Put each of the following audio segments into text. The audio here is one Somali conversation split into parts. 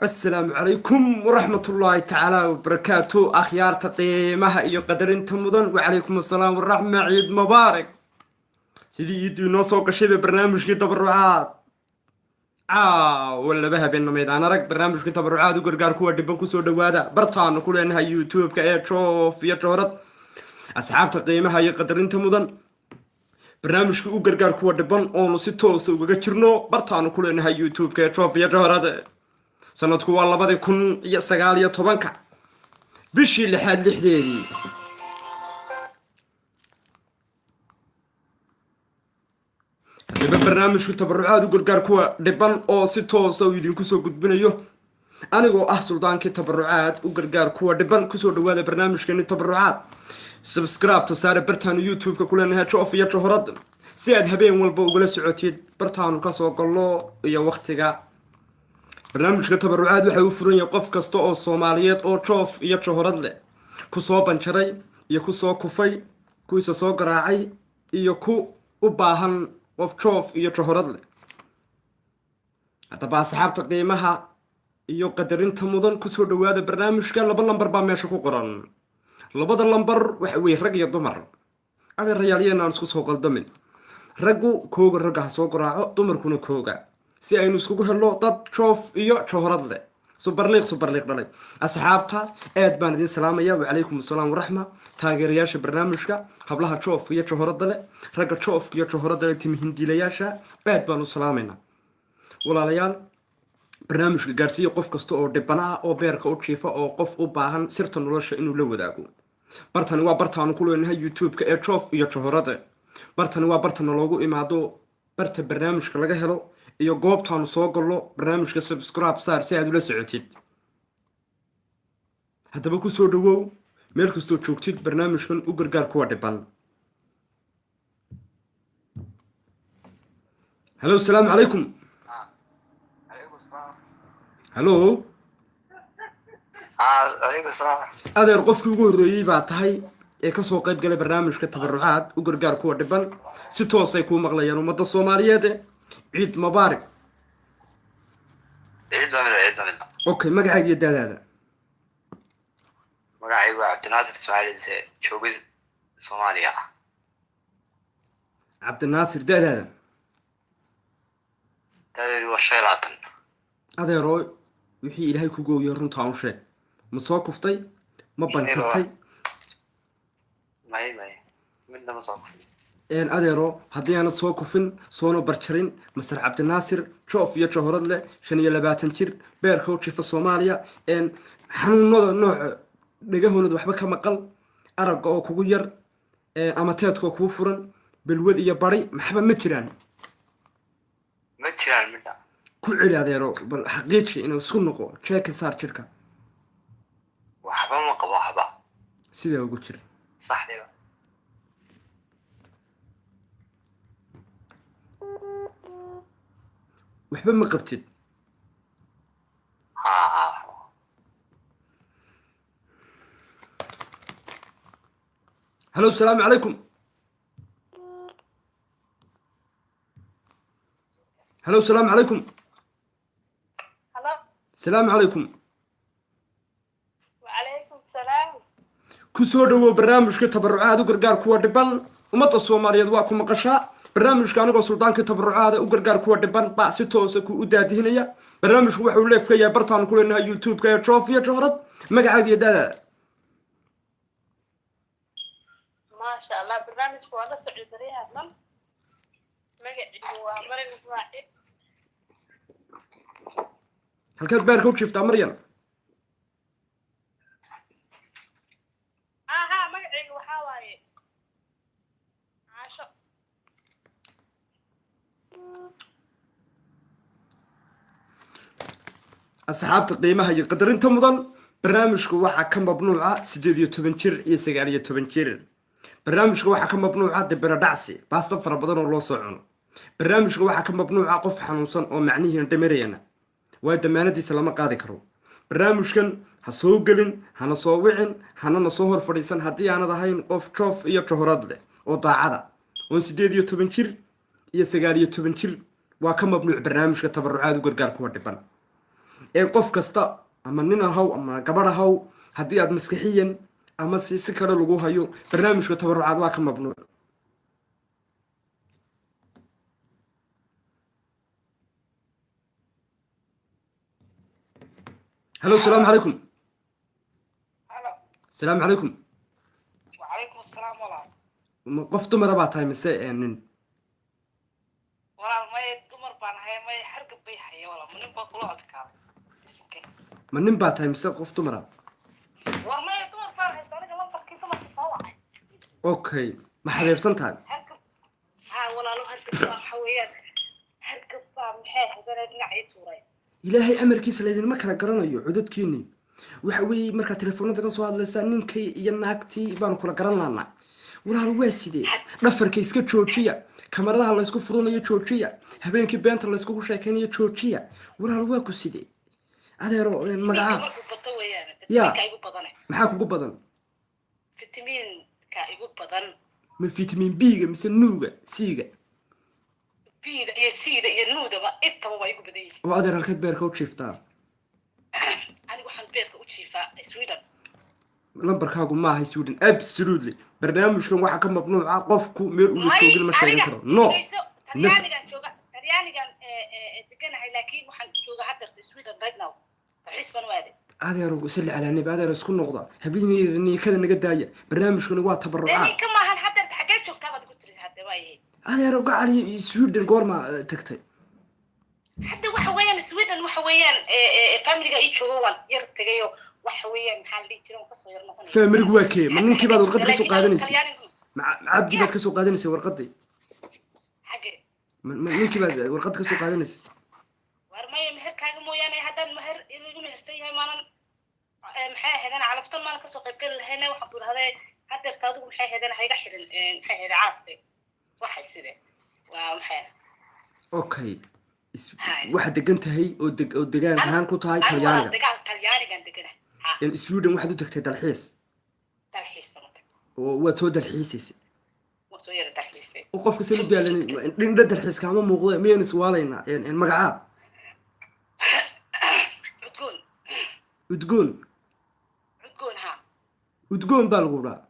السلام عليكم ورحمة الله تعالى وبركاته أخيار تقيمها إيو قدرين تمضن وعليكم السلام والرحمة عيد مبارك سيدي يدو نوصوك الشيبة برنامج كي تبرعات ولا بها بينو ميدان رك برنامج كي تبرعات وقرقار كوا دبنكو سو دوادا برطان كل انها يوتيوب كاية تشوف يتشورت أصحاب تقيمها إيو قدرين تمضن برنامج كي وقرقار كوا دبن اونو سيتوس وقرقرنو برطان كل انها يوتيوب كاية تشوف يتشورت sanadku waa 2019 bishii lixaad lixdeedii hadaba barnaamijku tabarucaad u gargaar kuwa dhiban oo si toos ah idinku soo gudbinayo anigoo ah suldaankii tabarucaad u gargaar kuwa dhiban kusoo dhawaada barnaamijkeeni tabarucaad subscribe to saare bartaanu youtube-ka kuleenahay joof iyo johorad si aad habeen walba ugala socotid bartaanu kasoo gallo iyo waqtiga barnaamijka tabarucaad waxa uu furan yahay qof kasta oo Soomaaliyeed oo joof iyo johorad leh ku soo banjaray iyo ku soo kufay ku isa soo garaacay iyo ku u baahan qof joof iyo johorad leh hadaba asxaabta qiimaha iyo qadarinta mudan ku soo dhawaada barnaamijka laba lambar baa meesha ku qoran labada lambar waxa weey rag iyo dumar adeerayaaliyeen aan isku soo qaldamin raggu kooga ragga soo garaaco dumarkuna kooga si aynu iskugu helno dad joof iyo johorad leh subarliiq dhalay asxaabta aad baan idin salaamaya wa calaykum assalaam waraxma taageerayaasha barnaamijka hablaha joof iyo johorada leh ragga joof iyo johorada leh tim hindiilayaasha aad baan u salaamayna walaalayaal barnaamijka gaarsiiyo qof kasta oo dhibana oo beerka u jiifa oo qof u baahan sirta nolosha inuu la wadaago bartani waa bartaan ku leenahay youtube-ka ee joof iyo johorada bartani waa bartan loogu imaado barta barnaamijka laga helo iyo goobtaanu soo gallo barnaamijka subscribe saar si aad ula socotid haddaba ku soo dhawow meel kastoo joogtid barnaamijkan u gargaar kuwa dhiban hallo salaamu calaykum hallo adeer qofkii ugu horreeyey baa tahay ee kasoo qayb galay barnaamijka tabarucaad u gargaar kuwa dhiban si toos ay kuu maqlayaan ummadda Soomaaliyeed عيد مبارك عيد ميلاد اوكي مقعد يا دادا مقعد عبد الناصر اسماعيل جوجز صوماليا عبد الناصر دادا وشيلاتن هذا روي وحي إلهي كوغو يرون تاون شيء مسوا كفتي ما بنكرتي ماي من ده مسوا een adeero haddii aanad soo kufin soona barjarin masar cabdinaasir joof iyo johorad leh 25 jir beerka u jifa Soomaaliya een xanuunada nooc dhagahoonad waxba ka maqal aragga oo kugu yar ama teedka kugu furan balwad iyo bari maxba ma jiraan midda ku cili adeero bal xaqiiqi inuu isku noqo check saar jirka waxba ma qabo waxba sida ugu jir saxdeeba waxba ma qabtid هلو السلام عليكم هلو السلام عليكم هلا السلام عليكم وعليكم السلام كسو دو برنامج كتبرعات وقرقار كوا دبان ومطا الصوماليات واكو مقشا برنامج كانوا سلطان كتبرعات وقرقار كوا دبان باسي توسكو ودادهنيا برنامج وحو ليفكا برطان كلنا يوتيوب كايا تروفيا جهرت مقعد يدادا ما شاء الله برنامج وانا سعود بريها مم مقعد ومرن اسماعيل هل كانت باركو شفتا مريم ها مقعد وحاواي عاشق أصحاب قيمها يقدر أنت مضن برنامجك واحد كم مبنوعة 18 جير iyo 19 جير برنامجك واحد كم مبنوعة دبر دعسي باست فر بدن الله صعون برنامجك واحد كم مبنوعة قف حنوصن أو معنيه دمرينا ودمانتي سلامة قاضي كرو برنامجكن هسوقلن هنصوّعن هنصهر فريسن هدي أنا ذهين قف شوف يبتهرد له وضاعدا ونسديديو تبنشير iyo 19 jir waa ka mabnuuc barnaamijka tabarucaad u gargaar ku wadhiban qof kasta ama nin ahaw ama gabadh ahaw haddii aad maskixiyan ama si kale lagu hayo barnaamijka tabarucaad waa ka mamnuuc. halo asalaamu calaykum. asalaamu calaykum. وعليكم السلام والله qof dumara baa tahay mise nin? والله ما يدمر بان هاي ما يحرق بيها والله من بقول أذكار ma nin baa tahay mise qof dumara? والله ما يدمر بان هاي صار قلنا فرق كده ما تصوع okay ma xabeebsan tahay? ها والله لو هرقب بان حويات هرقب بان محيه هذا نعي توري ilaahay amarkiisa laydinma kala garanayo codadkiini waxa weeye markaa telefoonada ka soo hadlaysaa ninkay iyo naagtii baanu kula garan lahnaa. walaal waa sidee dhafarka iska joojiya, kamaradaha laysku furanayo joojiya, habeenkii beenta layskugu sheekaynayo joojiya. walaal waa ku sidee adeero magacaa ya maxaa kugu badan? فيتامين كايغو بدن ma vitamin b-ga mise nuuga c-ga? بيدا يا سيدا يا نودا ما انت ما يغو بدن oo adeer halkeed beerka u jiiftaa? انا waxaan beerka u jiifaa Sweden lambarkaagu ma aha Sweden absolutely. barnaamijkan waxaa ka mamnuuca qofku meel uu joogin ma sheegan karo. no talyaanigan jooga talyaanigan deganahay laakiin waxaan jooga hadda Sweden right now taxisban waade adeero salli calaa nabi adeero isku noqda habeenii kada naga daaya barnaamijkuna waa tabarucaad. dani kama han hadda xageed joogtaa baad ku tiri hadda waaye adeero gacali Sweden goorma tagtay? hadda waxa weeyaan Sweden waxa weeyaan family-ga ay joogaan yar tagayo waxa weeyaan maxaa la dhihi jiray ka soo yar noqonay family-gu waa kee ma ninkii baad warqad ka soo qaadanaysay? ma cabdi baad ka soo qaadanaysay warqadii? xage ma ninkii baad warqad ka soo qaadanaysay? war ma meherkaaga mooyaane haddaan meher ilagu mehersan yahay maanan maxay ahaydaan calaftan maanan kasoo qayb gali lahayna waxaan ku idhahday haddeer taadigu maxay ahaydaan hayga xirin maxay ahayd caaste waxay sidee waa maxay okay waxaad degan tahay oo degaan ahaan ku tahay talyaaniga? talyaanigan degana Sweden waxaad u tagtay dalxiis oo waad soo dalxiisaysay oo qofka soo daalan dhindha dalxiiska ama muuqdo miyaan iswaalaynaa magacaa? udgoon ha udgoon baa lagu dhahaa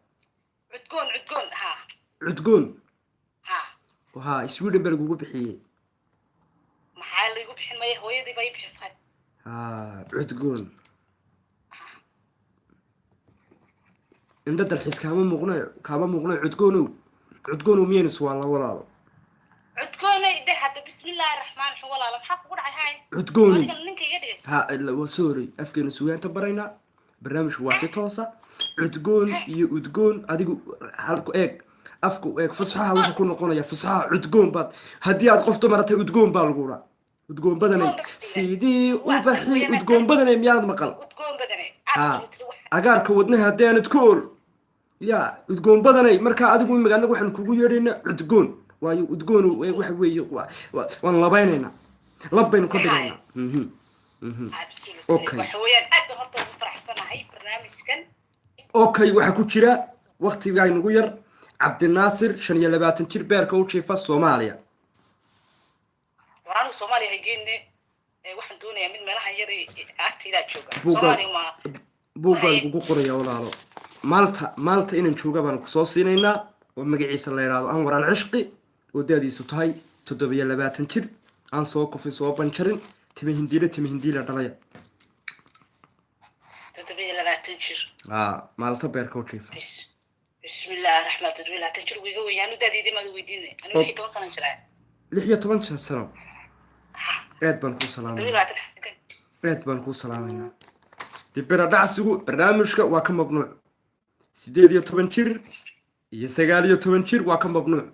udgoon ha Sweden baa lagugu bixiyey maxaa lagu bixin maya hooyadii bay bixisay udgoon indha dalxiis kaama muuqno udgoonow miyaan iswaala walaalo? cudgoonay de hadda bismillaahi raxmaan raxiim walaalo maxaa kugu dhacay hay cudgooni ninka iga dhigay ha waa sorry afkeena suugaanta baraynaa barnaamijku waa si toosa cudgoon iyo udgoon adigu halku eeg afku eeg fusxaha wuxuu ku noqonayaa fusxaha cudgoon baad haddii aad qof dumaratay udgoon baa lagu dhaca udgoon badanay sidii u baxi udgoon badanay miyaad maqal? udgoon badanay ha agaarka wadnaha haddaanad ku ol ya udgoon badanay markaa adigu magaalada waxaan kugu yeedhaynaa cudgoon waayo udgoon waxa weeye waan labaynaynaa lab baynu ka dhigaynaa. okay waxa weeyaan aad horta ugu faraxsanahay barnaamijkan okay waxaa ku jira waqtiga inagu yar cabdinaasir 25 jir beerka u jiifa Soomaaliya. waraan Soomaaliya haygeenne waxaan doonayaa mid meelaha yar agtiida jooga Soomaaliya ma buugal ugu qoraya walaalo maalta inaan jooga baan ku soo siinaynaa oo magaciisa la yiraahdo Anwar al-Ishqi oo daadiisu tahay 27 jir aan soo kufin soo banjarin timi hindiila dhalaya 27 jir maalta beerka u jiifa bismillaahi raxmaan raxiim 27 jir wiiga weeyaan daadiidii ma weydiinay anigu 16 sano jiraa 16 sano aad baan ku salaamaynaa dibira dhacsigu barnaamijka waa ka mamnuuc 18 jir iyo 19 jir waa ka mamnuuc.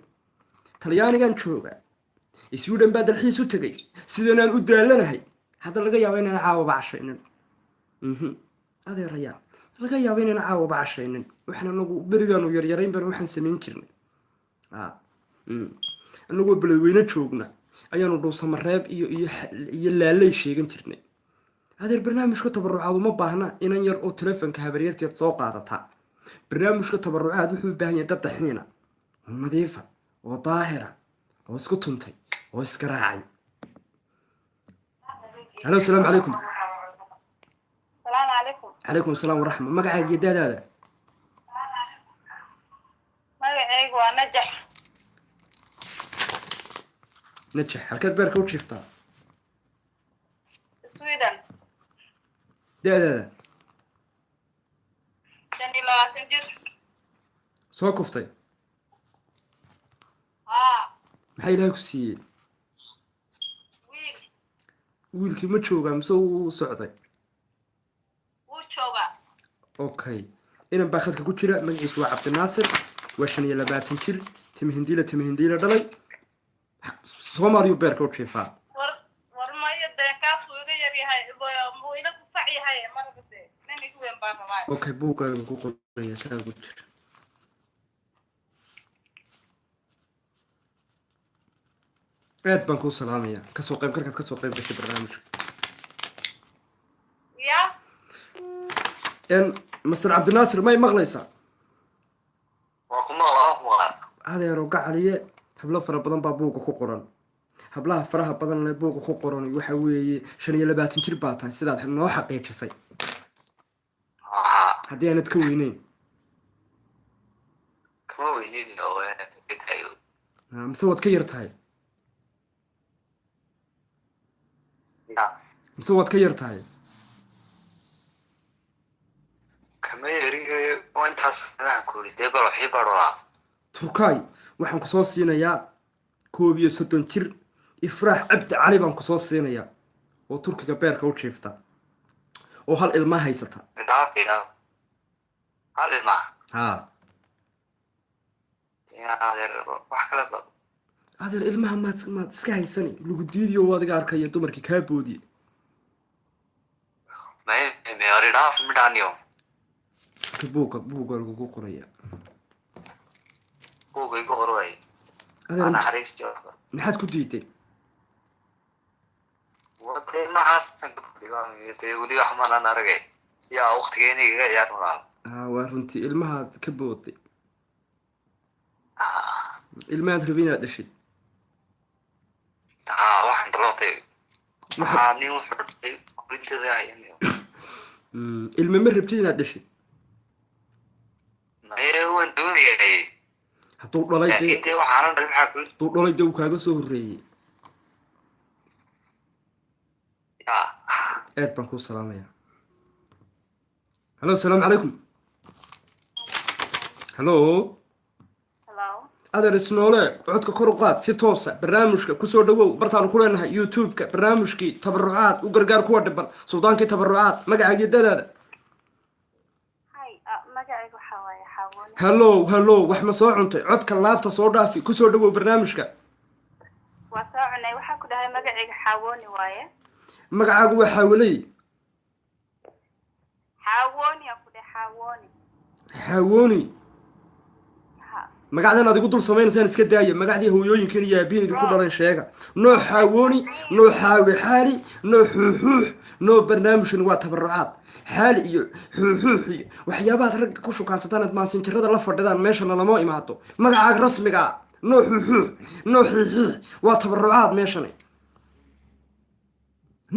talyaanigan jooga Sweden baa dalxiis u tagay sidaan u daalanahay hadda laga yaabo inaan caawa bacshaynin adeeraya laga yaabo inaan caawa bacshaynin waxaan anagu berigaanu yaryarayn baan waxaan sameyn jirnay anagu beledweyne joogna ayaanu dhowsamareeb iyo laalay sheegan jirnay. adeer barnaamijka tabarucaad uma baahna inan yar oo telefoonka habaryarteed soo qaadata. barnaamijka tabarucaad wuxuu u baahan yahay dad daxiina oo nadiifa oo daahira oo isku tuntay oo iska raacay. halo asalaamu calaykum. calaykum asalaam waraxma magacaaga iyo daadaada magacaygu waa najax najax halkeed beerka u jiiftaa sweden daadaada 25 jir soo kuftay haa maxaa ilaahay ku siiyey wiil wiilkii ma joogaa mise wuu socday wuu joogaa okay inan baa khadka ku jira magaciisu waa cabdinaasir waa 25 jir timihindiila dhalay soomaaliyuu beerka u jiifaa war maya dee kaasuu iga yar yahay buu ila kufac yahay marabade nin igu weyn baan rabaa okay buugaaga ku qoraya saa ku jira aad baan kuu salaamaya kasoo qayb karkaad kasoo qayb gashay barnaamijka ya master cabdinaasir may maqlaysaa waa ku maqlaa adeero gacaliye hablo fara badan baa buugga ku qoran hablaha faraha badan leh buugga ku qoran waxa weeye 25 jir baa tahay sidaad noo xaqiijisay haddii aanad ka weyneyn kama weynin oo tayo mise waad ka yar tahay mise waad ka yar tahay kama yariyo intaas waxaan ku ridee bal waxii barola turkaay waxaan ku soo siinayaa 31 jir ifraax cabdi cali baan ku soo siinayaa oo turkiga beerka u jiifta oo hal ilma haysata dhaafina hal ilma haa wax kale ba adeer ilmaha maad iska haysani lagu diidiyo waad iga arkaya dumarkii kaa boodiye me hore dhaaf midhaaniyo buugga lagugu qoraya buugga igu qorway adeer naxariisto maxaad ku diiday wadee maxaastan kabadigaante weli wax maanan aragay yaa waqtigeena igaga ciyaarnaa waa runtii ilmahaad ka booday ilmahaad rabi inaad dhashid waxaan dalootay waxaa nin wuxuu dhashay korintada ayaniyo ilma ma rabtid inaad dhashid maye waan doonayay hadduu dhalay dee intee waxaanan dhalin maxaa ku hadduu dhalay dee uu kaaga soo horreeyey ya aad baan kuu salaamaya hallo asalaamu calaykum hallo hello adeer isnoole codka kor u qaad si toosa barnaamijka kusoo dhawow bartaanu ku leenahay youtube-ka barnaamijkii tabarucaad u gargaar kuwa dhiban suldaankii tabarucaad magacaagiyo dadaada magacaygu waxaa waaye xaawooni hallo wax ma soo cuntay codka laabta soo dhaafi kusoo dhawow barnaamijka waa soo cunay waxaa ku dhahay magacayga xaawooni waaye magacaagu waa xaawaley xaawooni aan ku dhahay xaawooni xaawooni ha magacdan adigu dul samaynaysaan iska daaya magacdii hooyooyinkan iyo aabihiin idinku dhalan sheega noo xaawooni noo xaawi xaali noo xuuxuux noo barnaamijkan waa tabarucaad xaali iyo xuuxuux iyo waxyaabahaad ragga ku shukaansataan aad maasinjarada la fadhidaan meeshana lama imaado magacaaga rasmiga ah noo xuuxuux noo xiixiix waa tabarucaad meeshani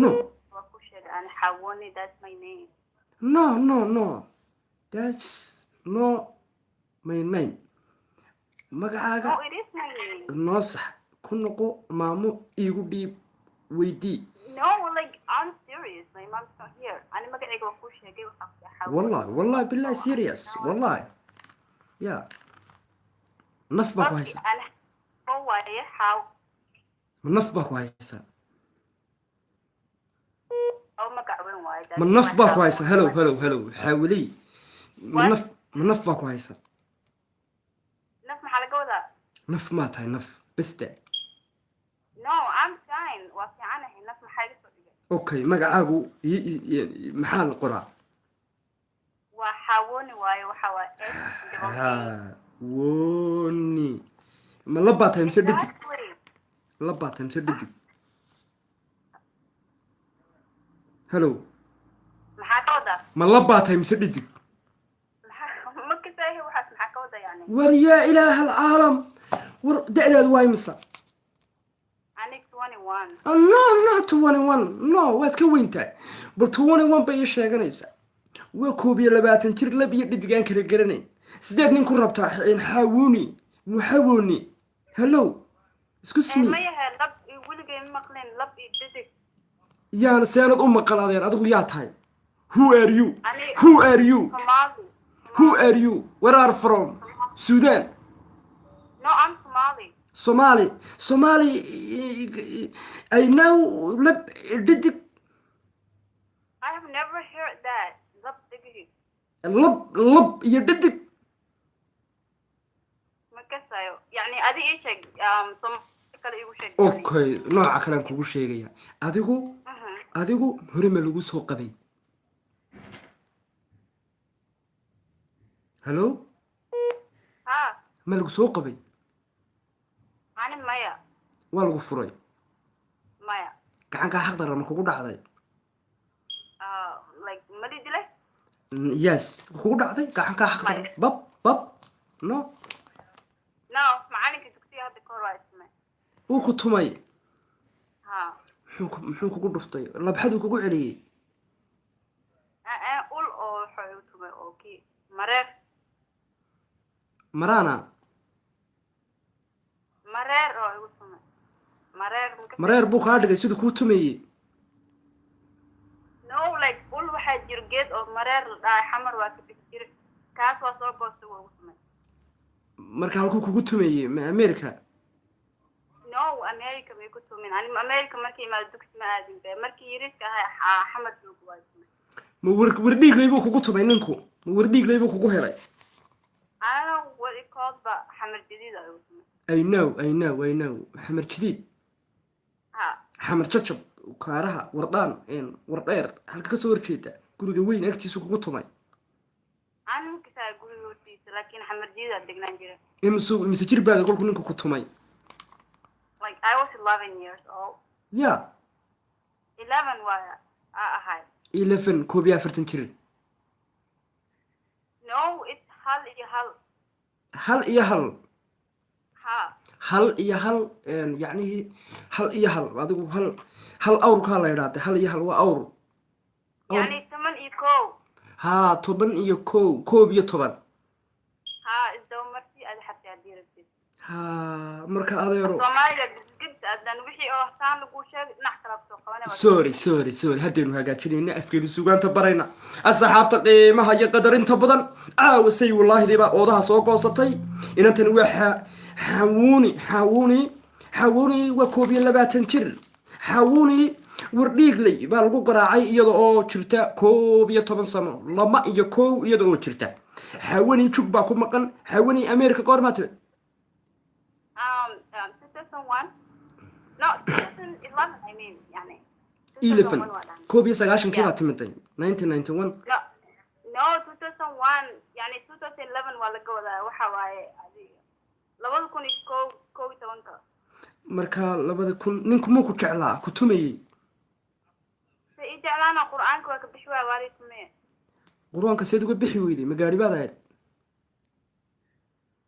no waa ku sheegay ani xaawooni that's my name no that's no my name magacaaga oh it is my name noo sax ku noqo maamo iigu dhiib weydii no like I'm serious my mom's not here ani magacayga waa ku sheegay waxaa ku dhahay xaawooni والله بالله serious والله يا نف باكو هيسا ani oo waaye xaaw نف باكو هيسا oo magac weyn waaye من نف باكو هيسا هلو حاولي من نف باكو هيسا naf maxaa laga wadaa نف ما تاي نف بس ده no I'm fine waa fiicanahay naf maxaa iga soo dhigay اوكي magacaagu maxaa qoraa waa xaawooni waaye waxaa waaye woni ma la baatay mise dhidig la baatay mise dhidig hello maxaa ka wadaa ma la baatay mise dhidig ma kasaahi waxaas maxaa ka wadaa yani war yaa ilaaha alcaalam war da'daad waay mise anig 21 no not 21 no waad ka weyntahay bal 21 bay ii sheeganaysaa waa 21 jir lab iyo dhidigaan kala garanay sideed nin ku rabtaa xaawuni muxawuni hello excuse me ما يهل لب ولقي مقلين لب يدك yaana seenad u maqal adeer adigu yaa tahay who are you أنا who are you Somali who are you where are from Sudan no I'm Somali Somali I know lab dhidig I have never heard that لب دقيق lab iyo dhidig ما كسايو يعني أدي إيش Somali كلا يقول شيء okay nooca kale aan kugu sheegaya adigu hore ma lagu soo qabay hello ma lagu soo qabay أنا مايا waa lagu furay مايا gacanka xaq daran kugu dhacday like مالي دله yes kugu dhacday gacanka xaq daran bab no no معاني كدكتي هذا كورا اسمه uu ku tumay ها muxuu kugu dhuftay labxadu kugu celiyay أقول أو حيوتهم أوكي مرر marana مرر أو يقولون مرر mareer buu kaa dhigay siduu kuu tumayey no like قول واحد جرجيت أو مرر حمر واكب كتير كاس وصوب وصوب وصوب marka halkuu kugu tumayey ma America no أمريكا ما يكتب من أنا أمريكا مركي ما دكت ما أدين به مركي يريك حمر دوق واجمع ma wardhiiglay buu kugu tumay ninku ma wardhiiglay buu kugu helay I don't know what it called but حمر جديد أو I know xamar jadiid xamar jajab kaaraha wardaan wardheer halka ka soo horjeeda guriga weyn agtiisa kugu tumay أنا ممكن أقول ودي لكن حمر جديد أدقنا نجري imise jir baad kolku ninku ku tumay like I was 11 years old ya 11 ويا هاي 11 koob iyo 40 jir no it's hal hal iyo hal ها hal iyo hal yacnihii hal iyo hal adigu hal awrkaa la yidhaahda hal iyo hal waa awr يعني 8 إيكو haa 10 iyo koob iyo 10 ها إذا مرتي أنا حتى أدير الجد haa marka adeero Soomaaliga gid adan wixii oo saan lagu sheeg naxtalab soo qabanay sorry haddaynu hagaajinayna afkeenu sugaanta barayna asxaabta qiimaha iyo qadarinta badan say wallaahi baa oodaha soo goosatay inantan waa xawuni waa 21 jir xawuni wardhiigley baa lagu garaacay iyada oo jirta 11 sano lama iyo koow iyada oo jirta xawani jug baa ku maqan xawani America goormaatay 2001 no 2011 I mean يعني 11 koob iyo 9 kii baa timiday 1991 no 2001 يعني 2011 waa laga wadaa waxa waaye labada kun iyo koob iyo tobanka marka labada kun ninku ma ku jeclaa ku tumayey say jeclaana quraanka waa ka bixi waa waalid tumay quraanka seed uga bixi weyday ma gaari baad ahayd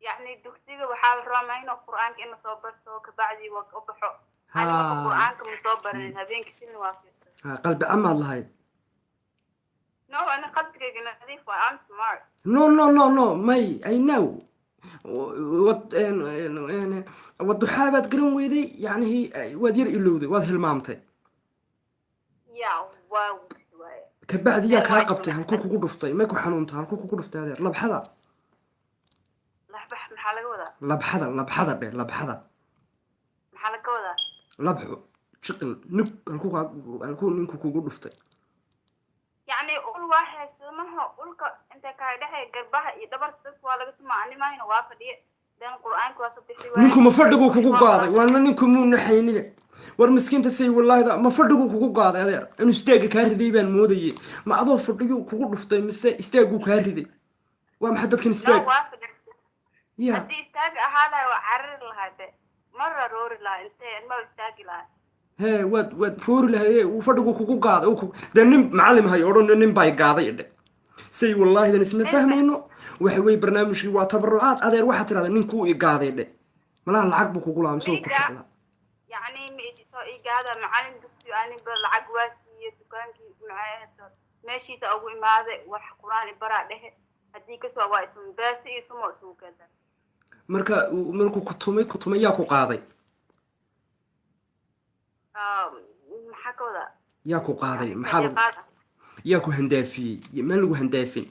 يعني dugsiga waxaa la rabaa inuu quraanka in soo barto ka bacdi waa u baxo aniga quraanka ma soo barin habeenkii sin waa fiirsan qalbi amaad lahayd no ana qalbigayga nadiif waa I'm smart no may I know wad xaabaad garan weyday yacni waad yar ilowday waad hilmaamtay wow ka bacdi yaa kaa qabtay halkuu kugu dhuftay may ku xanuunta halkuu kugu dhuftay adeer labxada maxaa laga wadaa labxada labxada maxaa laga wadaa labxo shiqil nug halkuu ninku kugu dhuftay يعني أول واحد سمعه أولك أنت كايده جربها يدبر سوا لقيت ما أني ما هنا وافدي لأن القرآن كواس بتحوي نينكو ما فردقو كوكو قاضي وانا نينكو مو نحيني war miskiinta say wallahi da ma fadhigu kugu qaaday adeer inuu istaaga ka riday baan moodayay ma adoo fadhigu kugu dhuftay mise istaagu ka riday waa maxay dadkan istaag ya hadii istaag ahaada waa carir lahayd marra roori lahayd intee ma istaagi lahayd hee wad roori lahayd uu fadhigu kugu qaaday de nin macallim hay odhan nin bay qaaday idhe say wallahi dan isma fahmayno waxa way barnaamijkii waa tabarucaad adeer waxa tiraahdaa ninkuu i qaaday idhe malaha lacag buu kugu laamsoo ku jeclaa يعني ما يجي إيجادا معلم دكتور أنا بالعجوات دكانك معاه meeshiisa ugu imaaday wax quraan baraa dhehe haddii kasoo waa ismu baasi iyo sumo isugu keentay markuu kutumay yaa ku qaaday maxaa ka wadaa yaa ku qaaday maxaa yaa ku handaafiyey ma lagu handaafin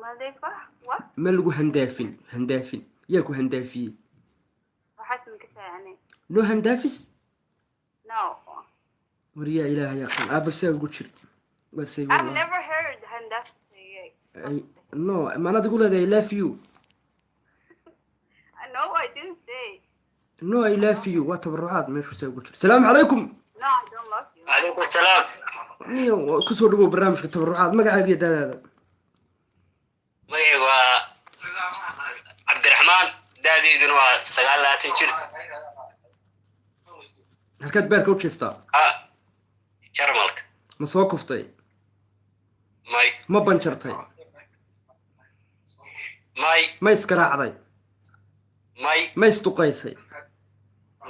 madeefa what ma lagu handaafin yaa ku handaafiyey waxaad mikasa yani no handaafis no wariyaa ilaaha yaqaan aabasaa ugu jir wasay I've never heard handaf no maanad igu leedahay I love you no I didn't say no I love you waa tabarucaad meeshu saa ugu jir salaamu calaykum no I don't love you calaykum salaam niyo kusoo dhawow barnaamijka tabarucaad magacaaga iyo daadaada magacaygu waa cabdiraxmaan daadeyduna waa 29 jir halkaad beerka u jiiftaa jarmalka ma soo kuftay may ma banjartay may ma iskaraacday may ma isduqaysay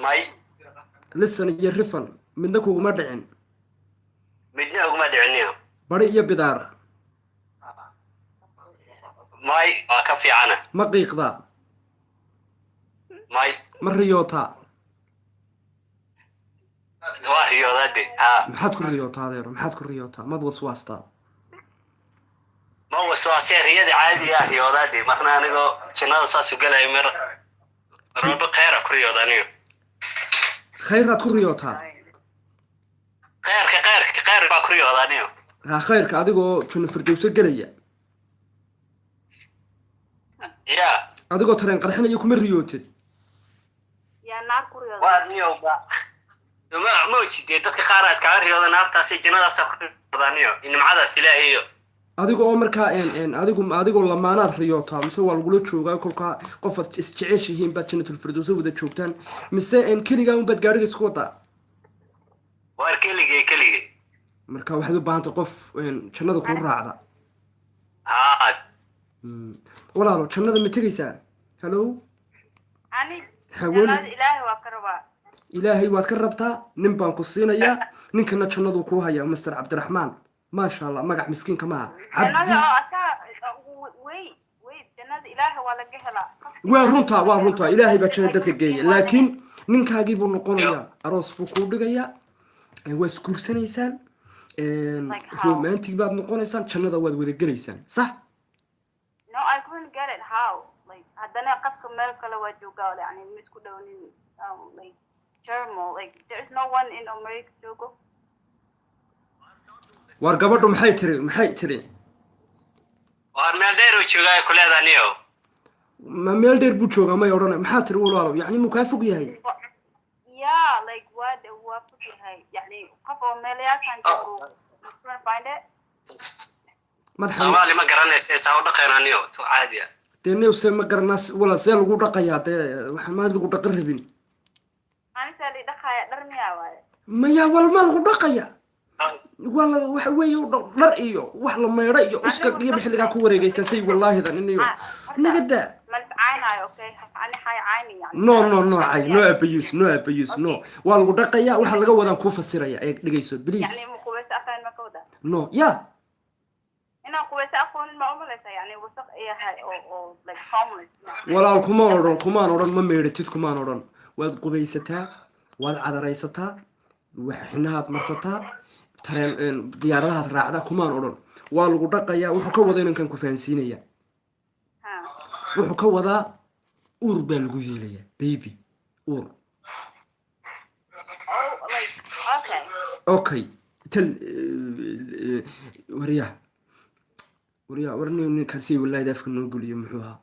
may lisan iyo rifan midna kuguma dhicin midna uguma dhiciniyo bari iyo bidaar may waa ka fiicana ma qiiqdaa may ma riyootaa waa riyoodaade maxaad ku riyootaa adeero maxaad ku riyootaa mad waswaastaa ma waswaasee riyada caadiga ah riyoodaade marna anigoo jannada saas u galaya mar walba khayra ku riyooda anigo khayraad ku riyootaa khayr baa ku riyooda anigo haa khayrka adigoo janno firdowso gelaya ya adigoo tareen qarxinaya kuma riyootid yaa naar ku riyooda waa niyo ma ojidee dadka qaar iskaga riyooda naartaasi jannadaasa ku riyooda anigo nimcadaas ilaahayo adiga oo markaa adigoo lamaanaad riyootaa mise waa lagula joogaa kolkaa qofaad isjeceshihiin baad jannatul firdowsa wada joogtaan mise keligaa unbaad gaadhiga isku wadaa waar keligay marka waxaad u baahantay qof jannada kuu raacda walaalo jannada ma tegaysaa hallow ani Hawoon. jannada ilaahay waa ka rabaa ilaahay waad ka rabtaa nin baan ku siinayaa ninkana jannaduu kuu hayaa master cabdiraxmaan maasha allah magac miskiinka maaha jannada cabdi oo asaa wait jannada ilaahay waa laga helaa waa runtaa ilaahay baa jannada dadka geeya laakiin ninkaagii buu noqonayaa aroos buu kuu dhigayaa waa isguursanaysaan romantic baad noqonaysaan jannada waad wada gelaysaan sax no I couldn't get it how like haddana qafka meel kale waa joogaa yani ma isku dhownin like German like there's no one in America joogo war gabadhu maxay tiri waar meel dheer oo joogaa ku leedahay anigo ma meel dheer buu joogaa may odhan maxaa tiri walaalo yacni muu kaa fog yahay yeah like waa fog yahay yani qof oo meelayaashan joogo you can't find it madaxa Soomaali ma garanaysa saa u dhaqayn anigo to caadi ah dee newse ma garanaas wala see lagu dhaqayaa dee waxaa maa lagu dhaqan rabin anisa li dhaqaya dhar miyaa waaye maya walma lagu dhaqaya wala waxa weeye dhar iyo wax la meedha iyo uska iyo xilligaa ku wareegaysan say wallaahidan inayo nagada malf caynaayo okay ani hay cayni yani no abuse no waa lagu dhaqaya waxa laga wadaan kuu fasiraya ee dhigayso please yani muqawesa afaan ma ka wada no ya inaan quweysa aqoonin ma umalaysa yani wasaq yahay oo like homeless walaal kumaan odhan ma meedhatid kumaan odhan waad qubaysataa waad cadaraysataa xinahaad marsataa tareen diyaaradahaad raacdaa kumaan odhan waa lagu dhaqayaa wuxuu ka wada inankan ku fahansiinaya wuxuu ka wadaa uur baa lagu yeelayaa baby uur okay tal waryaa ninkan si wallahi daafka noo guliyo muxuu ahaa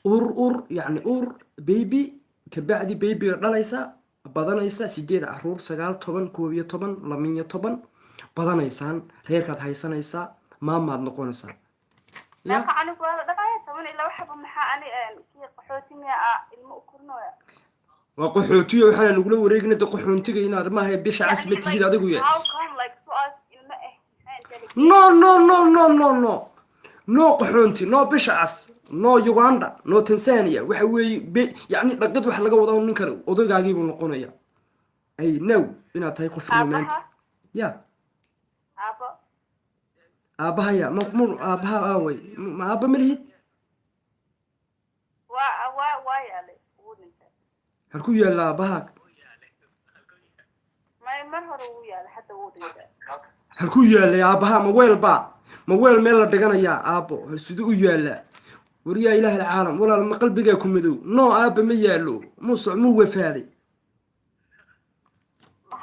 uur yani uur baby kabacdi babyga dhalaysa badanaysa 8 caruur 9 10 11 12 badanaysaan reerkaad haysanaysaa maamaad noqonaysaa ya ani waa dhaqaya taban ila waxa maxaa ani kii qaxootiga ilmo u kurnoya waa qaxootiga waxaa nagula wareegnay qaxoontiga inaad ma hay bisha casba tihid adigu yahay no qaxoonti no bisha cas no Uganda no Tanzania waxa weeye yani dhaqad wax laga wado ninkan odaygaagii buu noqonaya ay now inaad tahay qof romantic ya aabahaya ma aabaha aaway ma aaba ma lihid waa yaalay wuu dhintay halku yaalla aabaha mar hore wuu yaalay hadda wuu dhintay halku yaallay aabaha ma weel meel la dhiganayaa aabbo siduu u yaallaa wariyaa ilaahi alcaalam walaal ma qalbigaa ku madow noo aabba ma yaallo muu wafaaday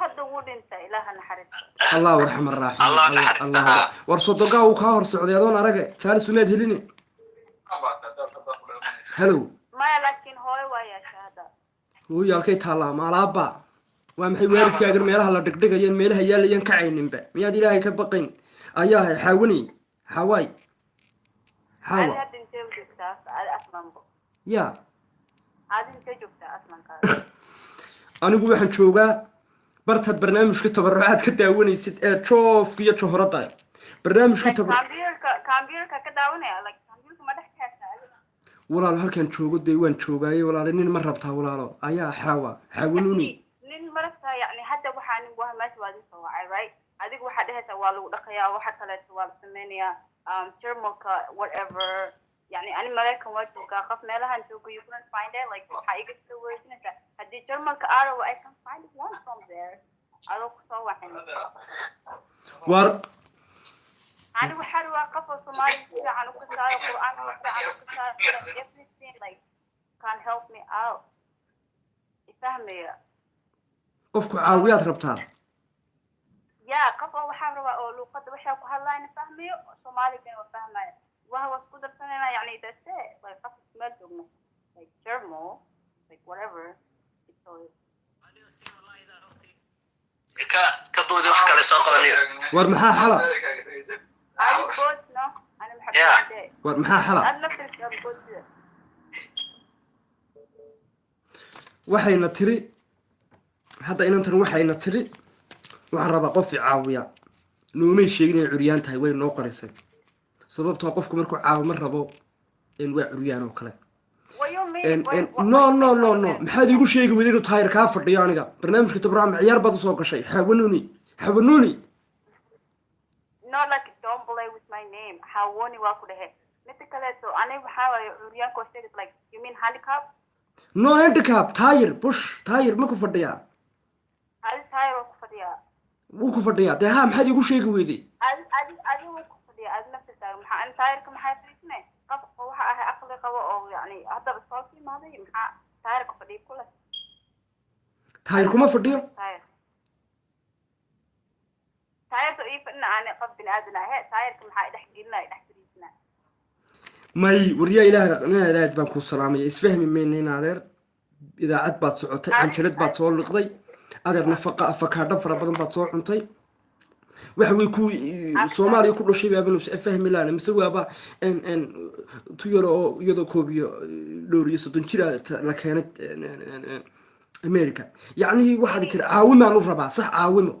hadda wuu dhintay ilaaha naxariista الله ورحم الراحمين الله ورصدقا وكهر سعودي هذون أرجع كان سمعت هليني هلو ما لكن هو ويا شهادة هو يالكي تلا ما لابا ومحي وارد كأجر ميلها لا دقدقة ين ميلها يلا ين كعين بقى ميادي لها كبقين أيها حاوني حواي حوا هذا تنتهي بجبتها أصلا يا هذا تنتهي بجبتها أصلا كذا أنا أقول إحنا شوقا برتاد برنامج كتبرعات كداوني ست تشوف كي شهرتها برنامج كتبر كامبيوتر كداوني like كامبيوتر ما تحتاج ولا هالكن شوقو ديوان شوقاي ولا لين مرة بتها ولا لا أيا حاولوني نين مرة يعني حتى وحنا وهم ما سوالي سوا right هذيك واحد هي سوالو دقيا واحد ثلاث سوال ثمانية ترموكا whatever يعني أنا ملاك واتوكا خف مالها نشوفه you couldn't find it like حقيقة سوى شنو هدي ترموكا أرو I can find one from there أروح سوا حين أنا وحر واقف الصومالي كذا عن كسر القرآن عن كسر everything like can help me out يفهمي قفكو عاويات ربطها يا قفا وحر وقولوا قد وحر كهلا نفهمي الصومالي كانوا فهمي وهو قدر سنة يعني that's it like قفا سمعتهم like German like whatever it's all كبودي وح كله سوق بنيو ورمحا حلا أنا بوت no أنا محب Yeah. ورمحا حلا أنا نفس البوت waxayna tiri hadda inantan waxayna tiri waxaan rabaa qof caawiya noomay sheegin inay curyaan tahay way noo qarisay sababtoo qofku markuu caawimo rabo in waa curyaan oo kale no maxaad igu sheegi weyday inuu taayir kaa fadhiyo aniga barnaamijka tabraam ciyaar baad usoo gashay xawanuuni not like don't play with my name حاوني واكو ده مثل كده so أنا بحاول عريان كوشيك like you mean handicap no handicap taayir ma ku fadhiyaa هذا هاي واكو فديا wuu ku fadhiyaa dee haa maxaad igu sheegi weyday هذا واكو فديا هذا نفس السعر محا أنا تاير كم حاجة فيسنا قف وها أه أقل قوة أو يعني هذا بصوتي ما ذي محا تاير كفديا كله taayir kuma fadhiyo تاير تو إيه فإن أنا قف بين أذنه هي تاير كم حاجة دحجينا دحجينا may waryaa ilaahay baan ku salaamay isfahmi meyneen adeer idaacad baad socotay canjalad baad soo liqday adeer nafaqa afakaadho fara badan baad soo cuntay waxa way ku Soomaaliya ku dhashay baaban fahmi laana mise waaba tu yaro oo iyadoo koobiyo dhowriyo 30 jir la keenay America yani waxaad tiri caawimaan u rabaa sax caawimo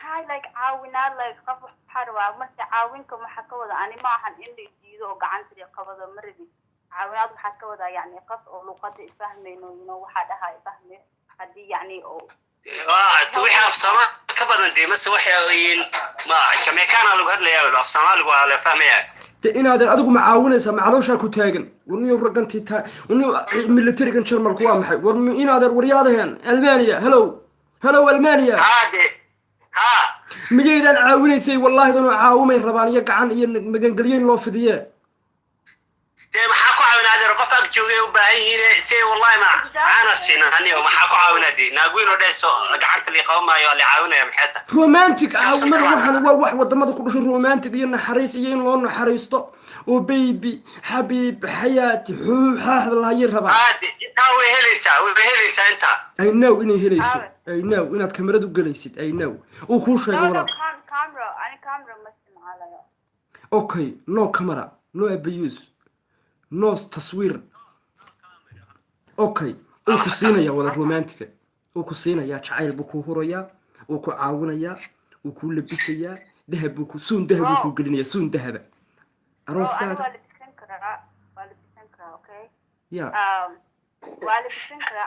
هاي like عاونا like قف حروا مرت عاونكم حكوا أنا ما حن إني جيدو وقعن تري قبضة مردي عاونات حكوا يعني قف أو لقطة فهمي إنه واحد هاي فهمي حدي يعني أو توحي أفسما كبرنا دي مس وحي ما كم كان لو هذا ليه ولا أفسما لو على فهمي in adeer adigu ma caawinaysaa macalooshaa ku taagan warniyo ragantii warniyo militarigan jarmalku waa maxay war in adeer waryaadaheen Albania hello Albania ها miyaydaan caawinaysay wallaahi danu caawimay rabaan iyo gacan iyo magangeliyeen loo fidiye dee maxaa ku caawinaa adeer qof ag joogay u baahan yihiin si wallahi ma ana sinani maxaa ku caawinaa dii naaguino dheeso gacanta li qawmaayo li caawinaya maxay tahay romantic caawimada waxaan waa wax wadamada ku dhashay romantic iyo naxariis iyo in loo naxariisto oo baby xabiib xayaati xuuxaad la hayr rabaa inta way helaysaa inta I know inay helayso I know inaad kamarad u galaysid I know oo ku sheego wala camera أنا camera مسمع على okay no camera no abuse no taswiir okay oo ku siinaya wala romantic oo ku siinaya jacayl buu ku huraya oo ku caawinaya oo ku labisaya dahab buu ku dahab buu ku gelinaya dahaba arooskaaga okay yeah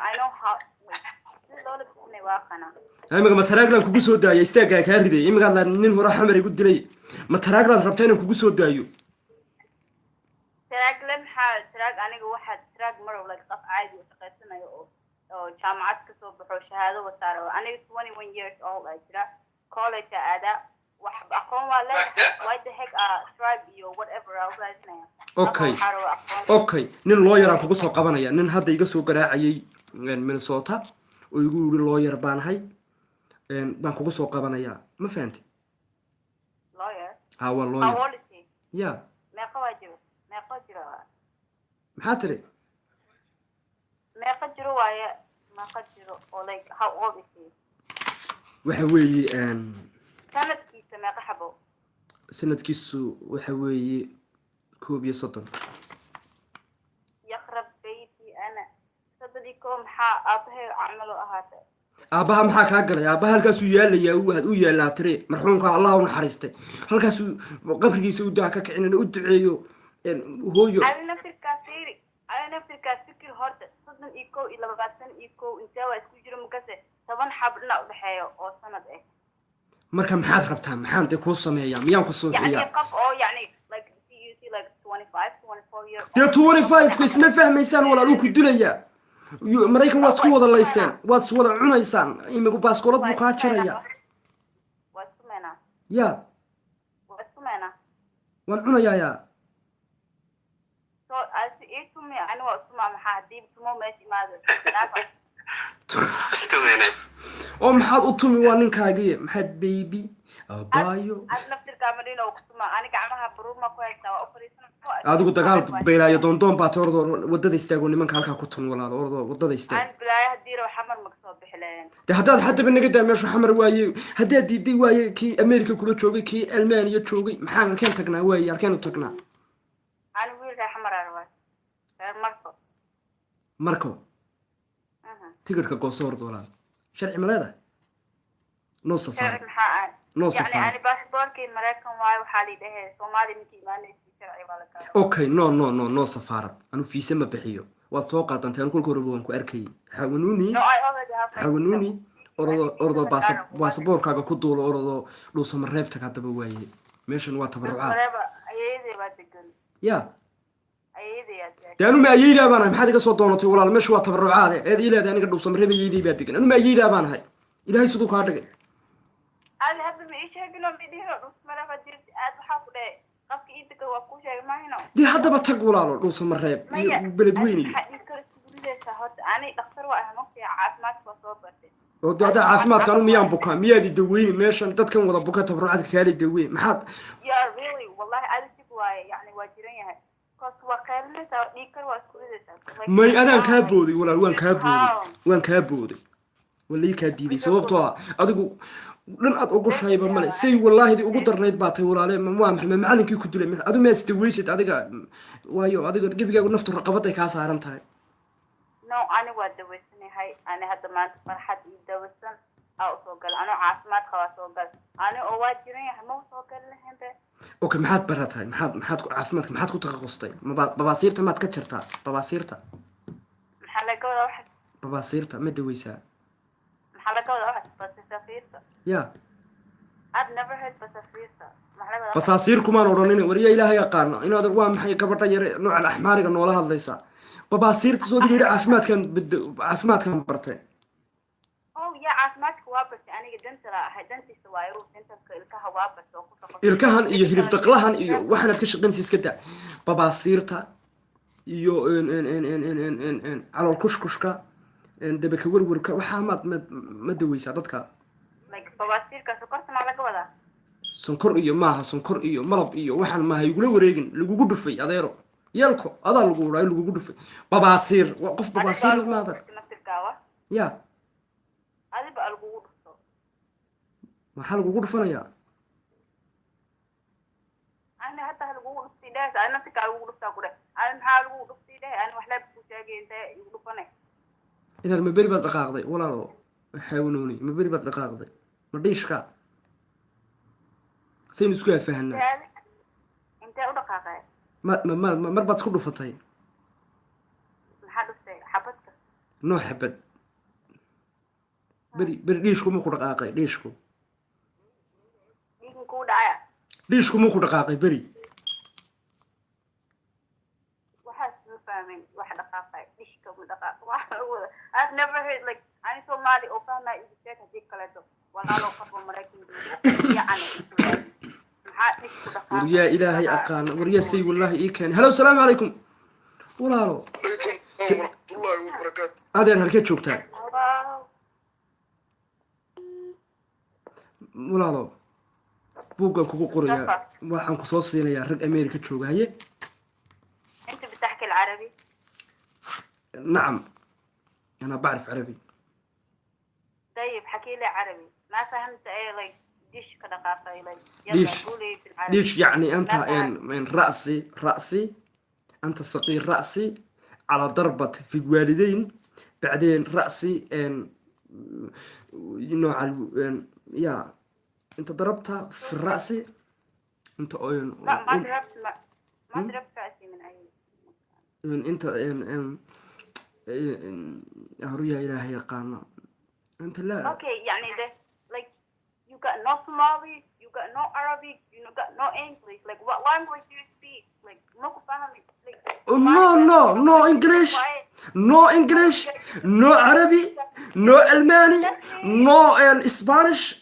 I know how amiga ma taraaglan kugu soo daayay istaaga ka riday imiga nin hore xamar igu dilay ma taraaglaad rabtaa inaan kugu soo daayo taraag le maxaa taraag aniga waxaa taraag marow like qof caadi u shaqaysanayo oo jaamacad kasoo baxo shahaado wasaaro aniga 21 years old ay jira college aada wax aqoon waa leedahay why the heck tribe iyo whatever I was okay nin lawyer aan kugu soo qabanaya nin hadda iga soo garaacayay Minnesota oo igu yiri lawyer baan ahay baan kugu soo qabanayaa ma fahanti lawyer waa lawyer ya meeqa waajiro maxaa tiri meeqa jiro waaye meeqa jiro oo like how old is he waxa weeye sanadkiisa meeqa xabo sanadkiisu waxa weeye 31 yaqrab bayti ana sadadiiko maxaa aabahay camalo ahaatay aabaha maxaa kaa galay aabaha halkaasuu yaalayaa u yaalaa tire marxuumka allah u naxariistay halkaasuu qabrigiisa u daa ka kicin u duceeyo hooyo ana fikirkaas fikir horta 31 iyo 21 intee waa isku jiro makase 10 xabna u dhaxeeyo oo sanad ah marka maxaad rabtaa maxaan de kuu sameeyaa miyaan ku sooxiyaa yani qof oo yani like you see like 25 24 year dee 25 ku isma fahmaysaan walaaluu ku dilayaa maraykan waad isku wada layseen waad is wada cunaysaan imigu baaskoolad buu kaa jaraya ya waan cunayaa yaa oo maxaad u tumi waa ninkaagii maxaad baby abaayo adigu dagaal beelaayo doondoon baa toordo wadada istaago nimanka halkaa ku tun walaalo ordo wadada istaag de haddaad haddaba naga daa meeshu xamar waaye haddaad diiday waaye kii america kula joogay kii almaaniya joogay maxaan halkeen tagnaa waaye halkeen u tagnaa marko tigirka gooso ordo walaal sharci ma leedahay noo safaar noo safaar okay no safaarad anu fiisa ma bixiyo waad soo qaadantay anu kolka horeba waan ku arkayay xawanuuni ordo baasaboorkaaga ku duulo ordo dhuusama reebtag haddaba waaye meeshan waa tabarucaad ya dee anu ma ayeydaa baan ahay maxaad iga soo doonatay walaal meesha waa tabarucaade eed iileeda aniga dhuusama reeb ayeydey baa degan anu ma ayeydaa baan ahay ilaahay siduu kaa dhigay dee haddaba tag walaalo dhuusama reeb iyo beled weyniyo oo de haddaa caafimaadka anu miyaan bukaa miyaad idaweyni meeshan dadkan wada buka tabarucaadka kaala daweyn maxaad may adaan kaa booday walaal waan kaa booday walii kaa diiday sababtoo ah adigu dhan aad ugu shayba male say wallaahidi ugu darnayd baa tay walaale waa maxay macallinkii ku dilay adu ma istaweysid adiga waayo adiga gebigaagu naftu raqabaday kaa saaran tahay ani waa daweysanahay ani hadda maanta farxad iyo daweysan soo gal ano caafimaad qabaa soo gal ani oo waa jiran yahay ma soo gal lahayn be okay maxaad baratahay maxaad caafimaadka maxaad ku takhasustay babaasiirta maad ka jirtaa babaasiirta maxaa laga wadaa waxa babaasiirta ma daweysaa maxaa laga wadaa waxa basaasiirta ya I've never heard basaasiirta basaasiir kumaan odhanin wariya ilaahay yaqaano inaad waa maxay gabadha yare nooca axmaariga noola hadlaysaa babaasiirta soo digeeyay caafimaadkan bartay caafimaadka waa bartay aniga dantala ahay dantiisa waayo dantalka ilkaha waa bartay oo ku shaqo ilkahan iyo hilib daqlahan iyo waxaad ka shaqaynaysaa iska daa babaasiirta iyo calool kushkushka dabaka warwarka waxaa ma daweysaa dadka babaasiirka sokorta maa laga wadaa sonkor iyo maaha sonkor iyo malab iyo waxaan maaha igula wareegin lagugu dhufay adeero yeelko adaa lagu waraay lagugu dhufay babaasiir waa qof babaasiir maada ya adiba lagugu dhufto maxaa lagugu dhufanayaa ana hadda lagugu dhuftay dhaas ana tika lagugu dhuftaa ku dhahay ana maxaa lagugu dhuftay dhahay ana wax la ku sheegay inta igu dhufanay inaad maberi baad dhaqaaqday walaalo xaawanooni maberi baad dhaqaaqday ma dhiishka saynu isku fahanaa intee u dhaqaaqay mar baad isku dhufatay maxaa dhuftay xabadka noo xabad beri dhiishku ma ku dhaqaaqay dhiishku dhiigku dhacaya dhiishku muu ku dhaqaaqay beri waxaas ma fahmin wax dhaqaaqay dhishka ma dhaqaaq waxa lagu wada I've never heard like ani Somali oo fahmay igu sheeg hadii kaleeto walaalo qofo Mareykan yacni maxaa dhishku dhaqaaq waryaa ilaahay aqaan waryaa say wallaahi ii keenay halo salaamu calaykum walaalo عليكم ورحمة الله وبركاته. adeer halkee joogtaa walaalo buuggan kugu qorayaa waxaan ku soo siinayaa rag Ameerika jooga haye انت بتحكي العربي نعم أنا بعرف عربي طيب حكي لي عربي ما فهمت ايه like ديش كدقاقة like يلا ليش؟ قولي في العربي ليش يعني أنت ما فهمت. من رأسي أنت الصغير رأسي على ضربة في الوالدين بعدين رأسي إن نوع يا أنت ضربتها في الرأس أنت لا ما ضربت ما ضربت رأسي من اي أنت هريا إلهي قانا أنت لا اوكي يعني ده like you got no Somali you got no Arabic you got no English like what language do you speak like ما فاهمي like no English no English no Arabic no ألماني no Spanish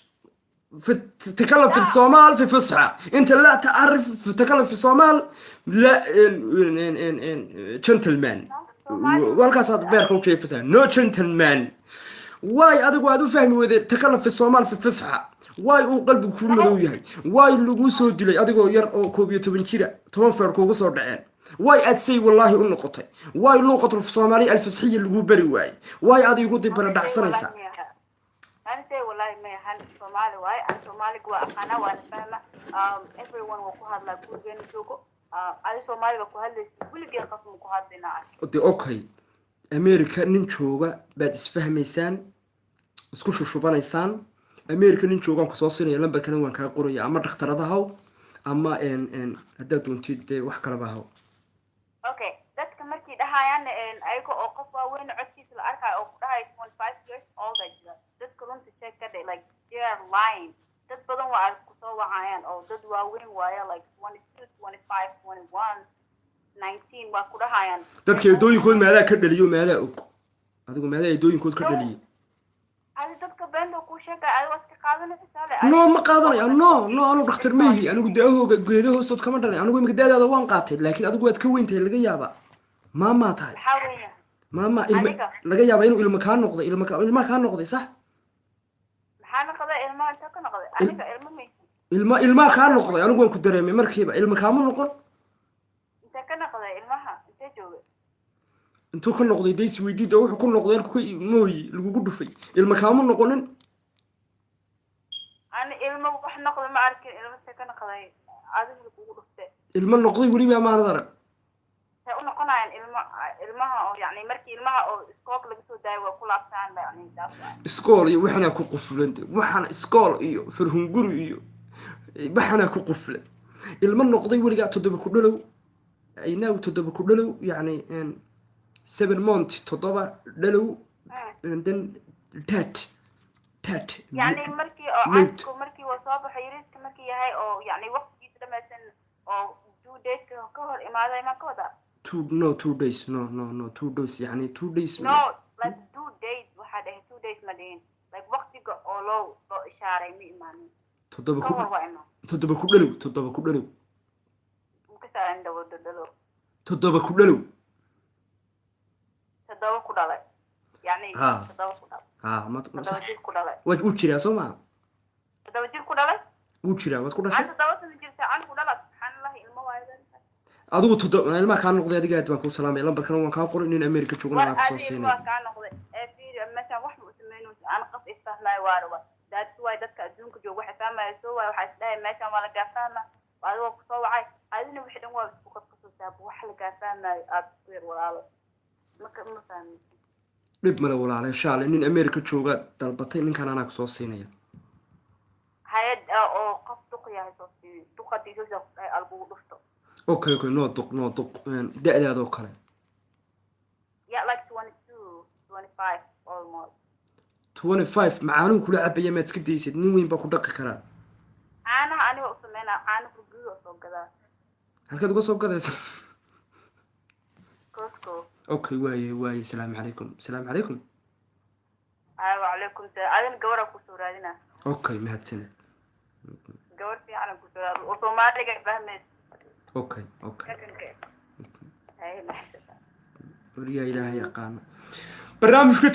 في تتكلم في الصومال في فصحى انت لا تعرف في تتكلم في الصومال لا ان جنتلمان والكاس بيركو كيف نو جنتلمان واي ادغ وادو فهمي وذ تتكلم في الصومال في فصحى واي او قلبك كل مدو yahay واي لوgu soo dilay adigoo yar oo 12 jira 10 feer kuugu soo dhaceen واي adsay wallahi u noqotay واي luqadda Soomaali alfasxiya lagu bari waay واي adigu dib bara dhacsanaysa أنا سي والله ما هل Somali واي أنا Somali جوا أنا وأنا فاهمة everyone وكهاد لا كل جن شوكو أنا Somali وكهاد كل جن قسم وكهاد دينا ودي اوكي امريكا nin jooga baad isfahmaysaan isku shushubanaysaan امريكا nin joogan ku soo siinaya lambarkana waan ka qoraya ama dhakhtaradaha ama hadaa doontid wax kala bahaw okay dadka markii dhahayaan ayaga oo qof waaweyn codkiisa la arkay oo ku dhahay 25 years old dadka runta check ka dhig like they are lying dad badan waa ku soo wacayaan oo dad waaweyn waaya like 22 25 21 19 waa ku dhahayaan dadka eedooyinkood maadaa ka dhaliyo maadaa og adigu maadaa eedooyinkood ka dhaliyo هذا dadka beento ku sheegay ay waska qaadanaysa sale no ma qaadanayo no anu dhakhtar meehi anigu daahooga geedaha hoostood kama dhalay anigu imika daadaada waan qaatay laakiin adigu waad ka weyntahay laga yaaba maama tahay xaweeya maama ilma laga yaaba inuu ilma ka noqday ilma ka noqday sax maxaa noqday ilma inta ka noqday aniga ilma ilma ka noqday anigu waan ku dareemay markiiba ilma kaama noqon inta ka noqday ilmaha inta joogay intuu ka noqday deys weydiida wuxuu ku noqday ku mooyi lagu dhufay ilma kaama noqonin ani ilma wax noqday ma arkin ilma inta ka noqday adiga lagu dhuftay ilma noqday wali ma maana darag ay u noqonayaan ilmaha oo yani markii ilmaha oo iskool laga soo daayo waa ku laabtaan yani iskool iyo waxana ku quflan waxana iskool iyo farhunguri iyo waxana ku quflan ilma noqday waliga 7 ku dhalow aynaa 7 ku dhalow yani 7 months 7 dhalow and then tat يعني مركي أو عندكم مركي وصابح يريسك مركي هاي أو يعني وقت جيت لما سن أو 2 days كهر إمادة ما كودا 2 days no 2 days يعني 2 days no like 2 days واحد 2 days مدين like وقت يقع أولو إشارة مي إيماني كهر وإنه 7 ku dhalow مكسر عنده ودلو 7 ku dhalow تدور كدالة يعني تدور كدالة ما تدور جيل كدالة وجه وجرا سوما تدور جيل كدالة وجرا واد كداشay أنت تدور سنجيل سعان كدالة سبحان الله المواعيد adigu todoba ilma ka noqday adiga aad baan ku salaamay lambarkan waan ka qoray in Ameerika joogana aan soo siinay waa ka noqday fiir mesela wax ma sameeyno aan qaf istahlay waarwa dadku way dadka adduunka jooga waxa fahmay soo way waxa isdhahay meesha wala gaafana waad ku soo wacay adina wixii dhan waa isku qad kasoo saab wax la gaafanaay aad fiir walaalo ma fahmin dib mala walaalo insha Allah in Ameerika jooga dalbatay ninkan ana ku soo siinaya hayad oo qof duqiyahay soo siinay duqadiisu ay albu dhufto okay no duq da'daada oo kale yeah like 22 25 almost 25 macaanu kula cabaya ma iska deysad nin weyn ba ku dhaqi karaa ana aniga u sameeyna ana ku gadaa halkaad uga soo gadaysa Costco okay waaye salaamu calaykum ay waalaikum salaam adin gawara ku soo raadina okay mahadsanid gawar fiican ku soo raadina oo Soomaaliga fahmaysa okay ay maxsada wariyaa ilaahay yaqaan barnaamijkii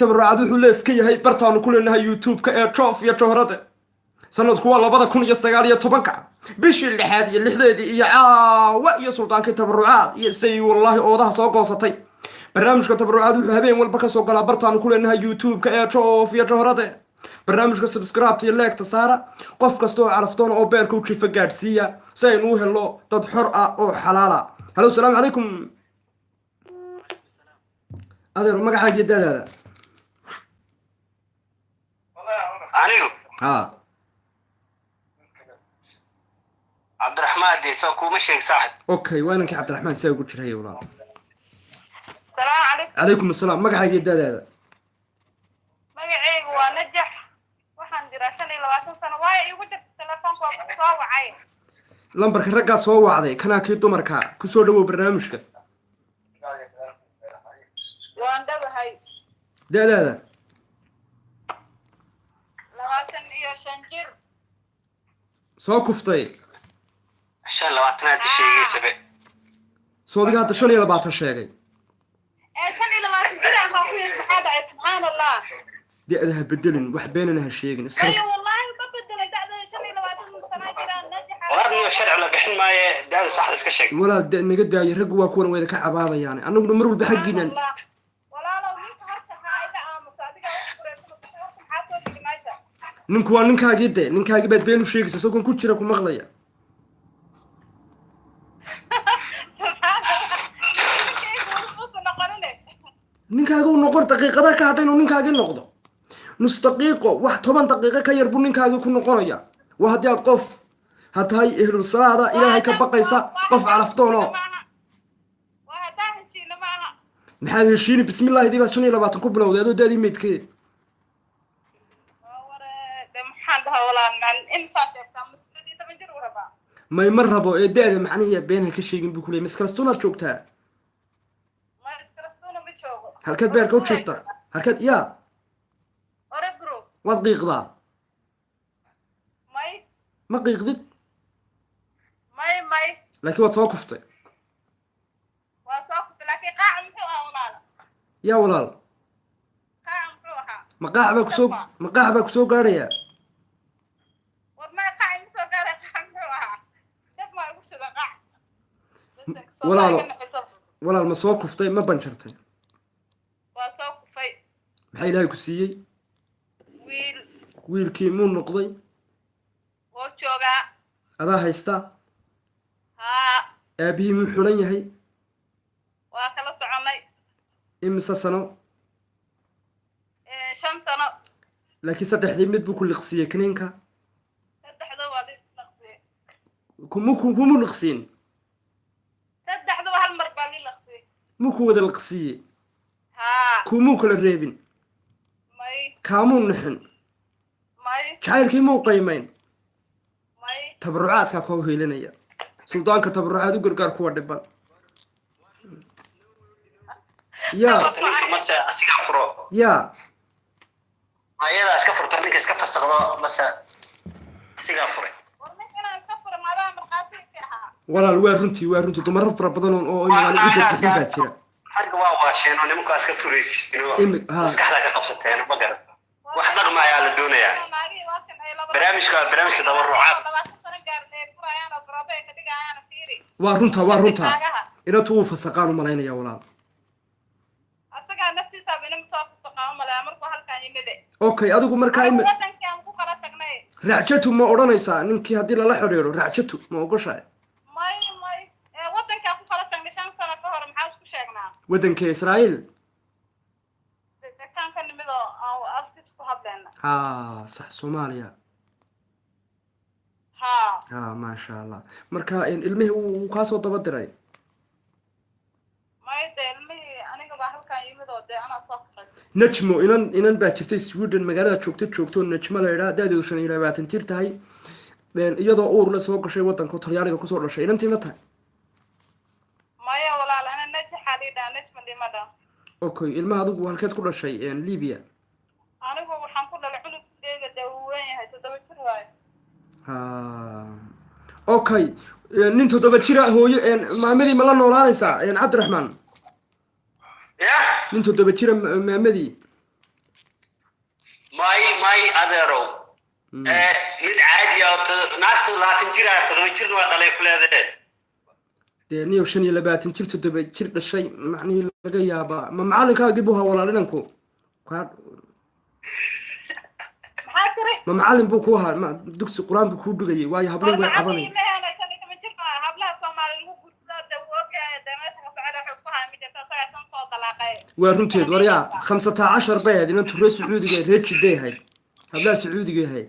tabarucaad wuxuu leef ka yahay bartaanu ku leenahay youtube-ka ee joof iyo joohrade sanadku waa 2019 bishii 6 iyo 6deedii iyo caawa iyo sultaankii tabarucaad iyo say wallahi oodaha soo goosatay barnaamijka tabarucaad wuxuu habeen walba ka soo galaa bartaanu ku leenahay youtube-ka ee joof iyo joohrade barnaamijka subscribe iyo like saara qof kasta oo caraftoon oo beerka u jifa gaadhsiiya si aynu u helo dad xor ah oo xalaala halo salaamu calaykum adeer magacaaga dadaada anigu ها عبد الرحمن دي سو كوما شيخ صاحب اوكي وينك يا عبد الرحمن ساوي قلت هي والله السلام عليكم عليكم السلام magacaaga dadaada magacaygu waa najax waxaan jiraa 25 sano waay igu jirta telefoonka soo wacay lambarka ragga soo wacday kana kii dumarka ku soo dhawow barnaamijka waan dhawahay dadaada 25 jir soo kuftay عشان لو اعتناد شيء سبع soodiga hadda 25 sheegay 25 jir aan ku yahay subxaan Allah da'daha bedelin wax beenana ha sheegin iska ay wallahi ma bedelay da'da 25 sano jiraan najax ورني شرع لا بخين ما داد صح اسك شيء walaal naga daayo rag waa kuwan wada ka cabaadayaan anaguna mar walba xaqiinan walaalow ninka horta hayda aamusa adiga wax kureysano maxaa soo dhigi meesha ninku waa ninkaagii baad been u sheegaysaa soo ku jira ku maqlaya ninkaaga uu noqon daqiiqada ka hadhay inuu ninkaagii noqdo nus daqiiqo wax 10 daqiiqo ka yar buu ninkaagii ku noqonaya waa haddii aad qof hatahay ehlul salaada ilaahay ka baqaysa qof caraftoonoo maxaad heshiini bismillaahi dibaad 25 ku bilowday adoo daadii meydkee may mar rabo ee daada macnihiya beenha ka sheegin buu kuleeyay miskalastuunaad joogtaa halkaad beerka u jiifta halkaad yaa waad qiiqdaa ma qiiqdid laakiin waad soo kuftay yaa walaal maqaax baa kusoo gaadhayaa walaal ma soo kuftay ma banjartay maxaa ilaahay ku siiyey wiilkii muu noqday adaa haysta aabihii muu xulan yahay imise sano 5 sano laakiin 3 mid buu ku liqsiiyey kaniinka kumu liqsiin hal mar baa liqsiiyey muu ku wada liqsiiyey kumuu kala reebin kaamuu nixin jacaylkii muu qaymayn tabarucaadkaa koo heelinaya suldaanka tabarucaad u gargaar kuwa dhiban yaa ayada iska furto ninka iska fasaqdo bas siga furay walaal waa runtii dumar fara badan oo inaan u jabxin baa jira xagga waa waasheen oo nimanka iska furaysiin maskaxda ka qabsateen ma garan wax dhaqma ayaa la doonayaa barnaamijka tabarucaad waa runta inuu uu fasaqaan u malaynaya walaal asaga naftiisa beenam soo fasaqaan u malaynaya markuu halkaan yimid okay adigu markaa wadankan ku kala tagnay raacjatu ma odhanaysaa ninkii haddii lala xidhiidho raacjatu ma ogoshahay may wadankan ku kala tagnay 5 sano ka hor maxaa isku sheegnaa wadanka Israa'iil kan kan nimid oo afkiis ku hadlayna صح Soomaaliya ما شاء الله marka ilmihi uu ka soo daba diray najmo inan baa jirtay Sweden magaalada joogto najmo la yiraahdo daadeedu 25 tir tahay iyadoo uur la soo gashay waddanka talyaaniga kusoo dhashay inantii ma tahay maya walaal ana najaxa dhidhaa najma dhimada okay ilmaha adigu halkeed ku dhashay Liibiya anigu waxaan ku dhalay cunugeyga daweyn yahay 7 jir waaye okay nin 7 jir ah hooyo maamadii ma la noolaanaysaa Cabdiraxmaan ya nin 7 jir maamadii may adeerow mid caadi ah naagta 20 jir ah 7 jir waa dhalay ku leedahay niyo 25 jir 7 jir dhashay macnii laga yaabaa ma macalinkaagii buu ahaa walaalinanku ma macalin buu ku ahaa dugsi quraan buu ku dhigayay waayo hablo way cabanay waa runteed waryaa 15 bayad inantu reer Sacuudiga reer Jidday ahayd hablaha Sacuudiga ahayd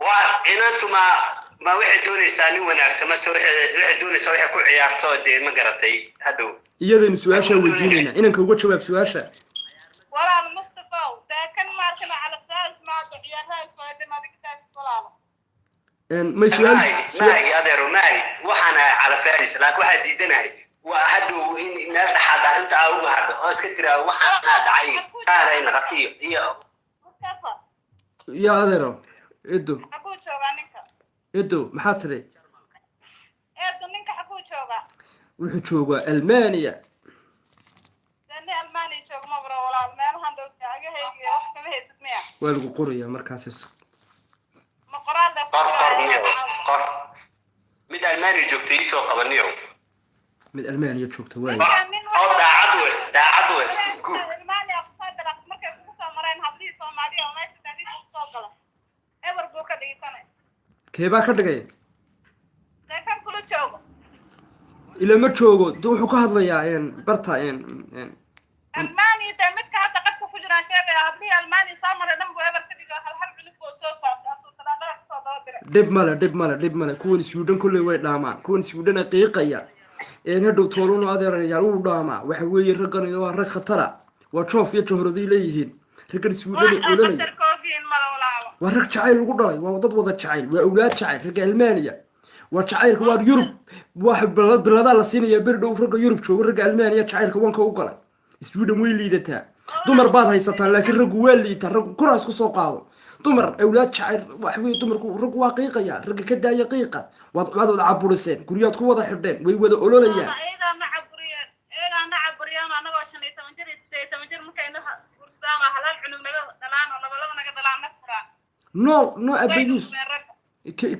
waa inantu ma waxay doonaysaa nin wanaagsan ma soo waxay doonaysaa waxay ku ciyaarto de ma garatay hadhow iyadana su'aasha weydiinayna inanka uga jawaab su'aasha walaal Mustafa kan markana ala taas ma ciyaaraha iswaada ma bigtaas walaal ما سؤال ماي أدرو ماي وحنا على فارس لكن واحد يدناي وهدو إن حدا أنت أو هذا أس كتير وحنا دعي صار إن غطي هي يا أدرو إدو حكوا شوغا نينكا إدو محاثري إدو نينكا حكوا شوغا وحشوغا ألمانيا لأني ألماني شوغ مبرا ولا ألمان هندو تاعي هيجي وحكا بهي ستمية والقو قرية مركز قر مد ألمانيا جوكتي سو قبنيو من ألمانيا جوكتي واي أو دا عدوة ألمانيا قصاد لك مركز كوسا مرين هبلي سوماليا وما يشتغلي سوقلا إبر بوكا ديكاني كيبا كدغاي كان كله جوغ إلا ما جوغو دو وحو كهادليا برتا ألماني تمت كهذا قد كفجنا شيء هبلي ألماني سامر نمبو إبر كديكا هالحرب اللي فوسوسا دب مالا كون سويدن كله way dhaamaan كون سويدن qiiqaya hadhow tooluna adeerayaal uu dhaamaa waxa weeye raggan waa rag khatara waa joof iyo jahroodii leeyihiin raggan Sweden oolay waa rag jacayl lagu dhalay waa dad wada jacayl waa awlaad jacayl ragga Almaaniya waa jacaylka waa Yurub wax bilada la siinaya birdhow ragga Yurub jooga ragga Almaaniya jacaylka wanka u galay Sweden way liidataa dumar baad haysataan laakiin raggu waa liitaa raggu kuraas ku soo qaado dumar awlaad jacayl wax weey dumarku rag waa qiiqaya rag ka daaya qiiqa wad wada caburiseen guriyaad ku wada xidheen way wada ololayaan eega ma caburiyaan anagoo 15 jir 18 jir markayna gursama halal cunug naga dhalaan oo laba naga dhalaan nafra no abayus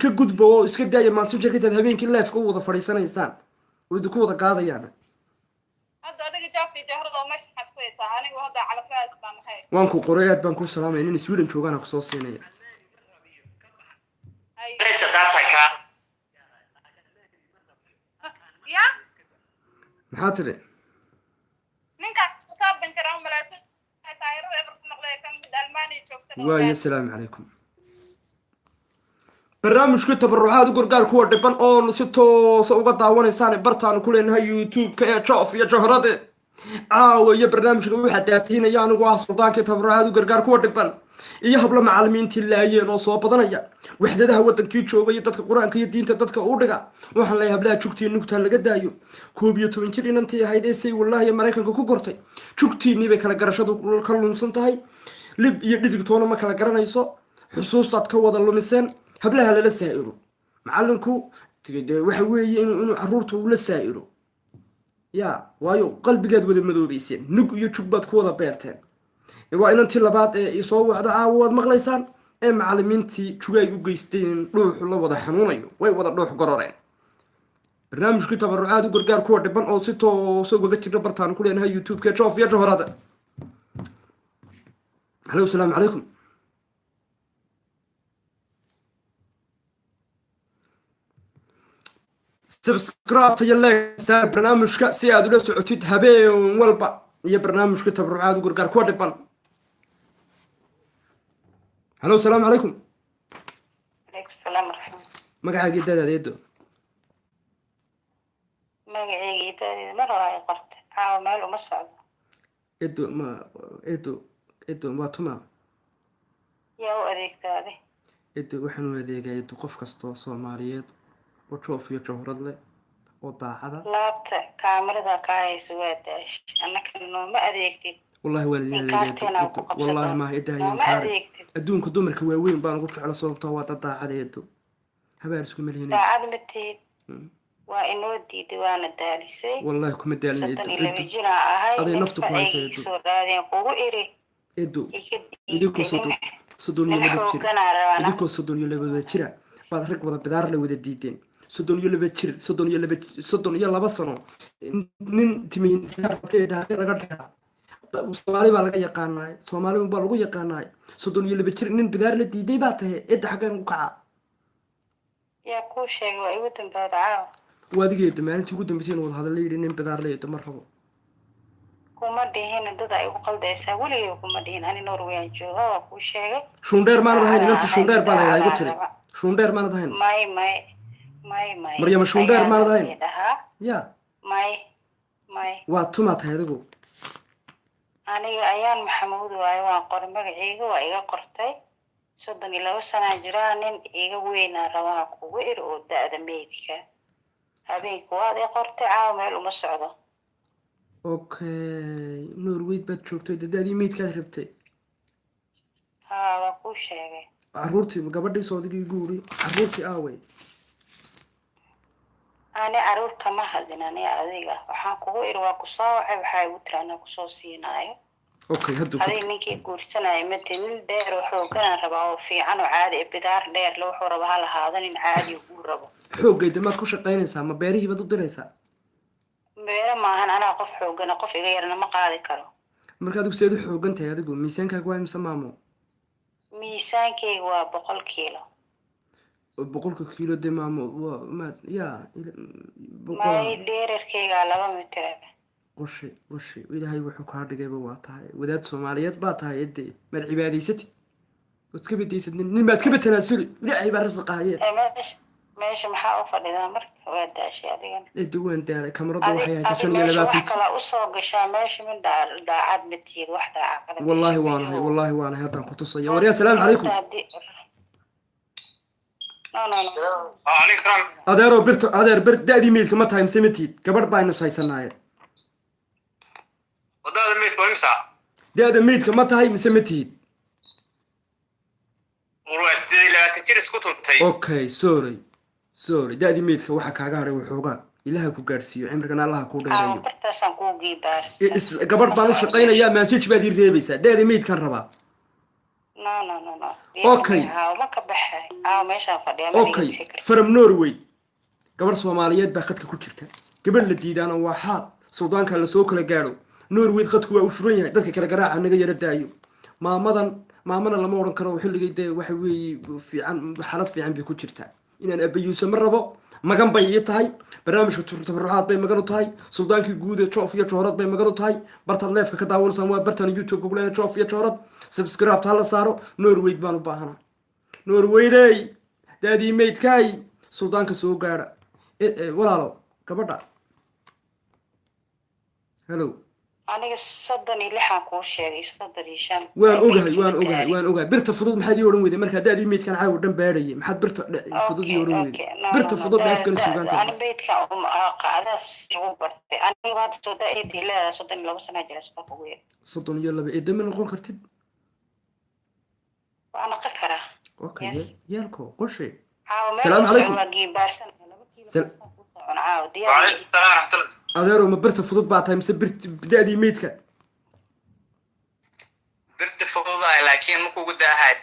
ka gudbo oo iska daaya maasujir ka habeenkii live ka wada fariisanaysaan way ku wada qaadayaan hadda adiga jaafi jahrada ma ismaxad ku heesaa anigu hadda cala faas baan ahay waan ku qorayaad baan ku salaamay in Sweden joogaan ku soo siinaya ليس داتك يا maxaa tiri ninka kusab bin karam malaasu taayiro eber ku noqday kan mid Almaani joogtay waayo salaam calaykum barnaamijka tabarucaad gargaar kuwa dhiban oo si toos uga daawanaysaan bartaan ku leenahay YouTube-ka ee Joof iyo Jahrade iyo barnaamijka waxa taabtiinaya anigu ah suldaanka tabarucaad gargaar kuwa dhiban iyo habla macallimiintii laayeen oo soo badanaya waxdadaha wadankii jooga iyo dadka quraanka iyo diinta dadka u dhiga waxaan leeyahay hablaha jugtii nugta laga daayo 12 jir inantii ahayd ee say wallahi Mareykanka ku gortay jugtiini bay kala garashadu ka lunsan tahay lib iyo dhidigtoona ma kala garanayso xusuustaad ka wada lumiseen hablaha la saa'iro macallinku waxa weeye inuu caruurta uu la saa'iro ya waayo qalbigeed wada madoobeyseen nug iyo jug baad ku wada beerteen waa inantii labaad ee soo wacda caawaad maqlaysaan ee macallimiintii jugay u geysteen dhuux la wada xanuunayo way wada dhuux gororeen barnaamijka tabarucaad u gargaar kuwa dhiban oo si toos uga jira bartaan ku leenahay YouTube-ka Joof iyo Jahrade hello assalamu alaykum subscribe to like barnaamijka si aad ula socotid habeen walba iyo barnaamijka tabarucaad u gargaar kuwa dhiban hello assalamu alaykum alaykum salaam rahmaan magacaaga dadadeedo magacayga dadadeedo mar hore ay qortay meel uma socdo edo ma tuma yaa u adeegtaaday edo waxaan u adeegaa edo qof kastoo soomaaliyeed oo joof iyo jawrad leh oo daacada laabta kaamirada kaa hayso waa daash annaka nooma adeegtid wallahi waan idin inkaarteena adeegaa ku edo wallahi qabsadoo maaha edahayan nooma kaari adeegtid adduunka dumarka waaweyn baan ugu jeclo sababtoo waa dad daacada edo habaar isku malihinin daacad ma tihid waa inoo diiday waana daalisay wallahi kuma daalin 32 edo jiraan ahay aday naftu ku haysa ay edo soo raadeen kugu iri edo iga idinkoo diiday soddon iyo nin laba jir xooganaa rabaana idinkoo soddon iyo labada jira baad rag wada bidaar la wada diideen soddon iyo laba sano nin timihindahay laga dheeraa soomaali baa laga yaqaanaay soomaali baa lagu yaqaanaay soddon iyo laba jir nin bidaar la diiday baa tahay cidda xaggeen u kaca yaa kuu sheegay waa igu dambaada caawa waadigeeda maalintii ugu dambeysay in wada hadalla yidhi nin bidaar la yeedo ma rabo kuma dhihin dad ay ugu qaldaysaa weligay kuma dhihin ani norwayaan jooga waa kuu sheegay shuundheer maanad ahayn inantii shuundheer baa la yidhaa igu tiri shuundheer maanad ahayn may maryama shuundheer maanad ahayn dhahaa ya may waa tumaa tahay adigu aniga ayaan maxamuud waayo waan qoray magaceyga waa iga qortay 32 sanaa jiraa nin iga weynaa rabaa kugu ir oo da-da meydka habeenka waad i qortay caawa meel uma socdo okay norweyd baad joogtay dadaadii meydkaad rabtay haa waa kuu sheegay caruurtii gabadhii soodigii guuri caruurtii aaway ani caruur kama hadin ani adiga waxaan kugu iri waa kusoo wacay waxaa igu tiri anaa kusoo siinaayo okay hadda adiga ninkii guursanaya mate nin dheer oo xooganaan rabaa oo fiican oo caadi bidaar dheer le wuxuu raba ha lahaada nin caadi uu rabo xoogayda maad ku shaqaynaysaa ma beerihii baad u diraysaa beero maahan anaa qof xoogana qof iga yarna ma qaadi karo marka adigu seed u xoogan tahay adigu miisaankaaga waa imse maamo miisaankeyga waa 100 kiilo 100 kiilo de maamo waa maad yaa may dheerarkeyga 2 mitir qoshi ilaahay wuxuu kaa dhigayba waa tahay wadaad soomaaliyeed baa tahay ede maad cibaadaysatid ood ka badaysad nin maad ka batanaasuli ilaahay baa rasiqa hayee meesha maxaa u fadhidaa marka waa daashay adigan ede waan daalay kamarada waxay haysaa 25 wax kala usoo gashaa meesha min daacad matiid wax daacad wallahi waanahay haddaan ku tusaya waryaa salaamu calaykum adeeroo birta adeer bir da-dii meydka ma tahay mise matiid gabadh baaynu haysanaaye da-da meydka ma tahay mise matiid okay sorry da-dii meydka waxaa kaaga hadhay waxoogaa ilaha ku gaadhsiiyo cimrigana allaha kuu dheereeyo gabadh baan u shaqaynayaa maasij baad ii reebaysaa da-da meydkan rabaa okay from norway gabadh soomaaliyeed baa khadka ku jirta gabadh la diidaana waa xaal suldaanka lasoo kala gaadho norweyd khadku waa u furan yahay dadka kale garaaca naga yara daayo maamana lama odhan karo xilligay dee waxa weeye fiican xaalad fiican bay ku jirtaa inaan abayuusa ma rabo magan bay ii tahay barnaamijka tabarucaad bay magan u tahay suldaankii guud ee joof iyo joorad bay magan u tahay bartaad leefka ka daawanaysaan waa bartan youtube-ka kuleedahay joof iyo joorad subscribe hala saaro norweyd baan u baahanaa norweydey daadii meydkaay suldaanka soo gaadha walaalo gabadha hello aniga 36 kuu sheegay 35 waan ogahay birta fudud maxaad ii odhan weyday markaa daadii meydkan caawa dhan baadhayay maxaad birta fudud ii odhan weyday birta fudud dhaafkana sugaanta ani beydka qaadaas ugu bartay aniga hadda soo daa'idii leedahay 32 sano jira soo ugu yeer 32 eedama noqon kartid waan aqal karaa okay yaalko qorshe السلام عليكم adeero ma birta fudud baa tahay mise da-dii meydka birta fududahay laakiin ma kugu daahay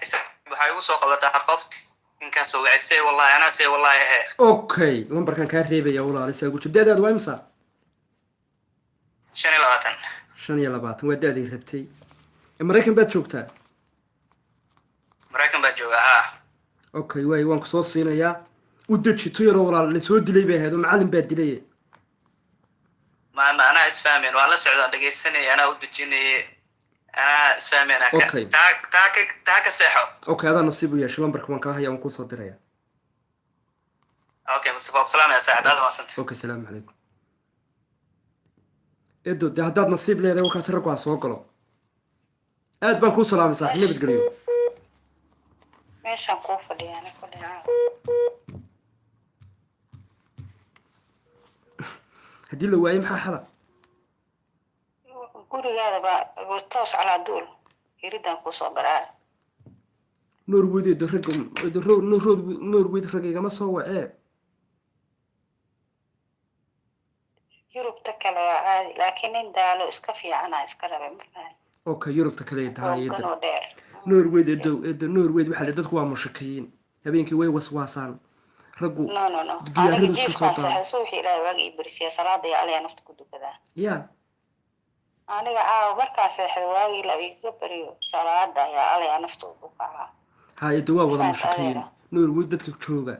waxay ugu soo qabataa qofti ninkaas oo wacay wallahi ana say wallahi he okay lambarkan kaa reebaya walaal isagu jir da-daadu waa imisa 25 waa da-dii rabtay maraykan baad joogtaa maraykan baad joogaa haa okay waan ku soo siinayaa u deji tuyaro walaal la soo dilay bay ahayd oo macallin baa dilay ما أنا إسفامين ولا سعودة دقيسني أنا ودجيني أنا إسفامين أوكي. تاك سحو okay هذا نصيبه يا شلون بركمان كاهيا ونكون صدريا أوكي مصطفى سلام يا سعد هذا ما صنت okay السلام عليكم إدو ده هداد نصيب لي هذا وكاس رقوا سوق له أد بنكون سلام صاحب نبي تقريو meeshaan kuu fadhiyaan fadhiyaan haddii la waayo maxaa xala gurigaada baa toos calaa duul iridan kusoo garaa norwaydeeda ragga norwayd raggaygama soo wacee yurubta kale waa caadi laakiin nin daalo iska fiicana iska rabay ma fahan okay yurubta kale tahay ganoo dheer norwayd norwayd waxaa le dadku waa mushakiyiin habeenkii way waswaasaan raggu no diyaaradu aniga iska soo jiifkaan qaada saxay suuxi ilaahay waaga ii barisiya salaada iyo alaya nafta ku dukadaa ya aniga caawa markaan seexday waagii la iga bariyo salaada ayaa alaya nafta u kacaa hay-adda waa wada mushakiyiin norwayd dadka jooga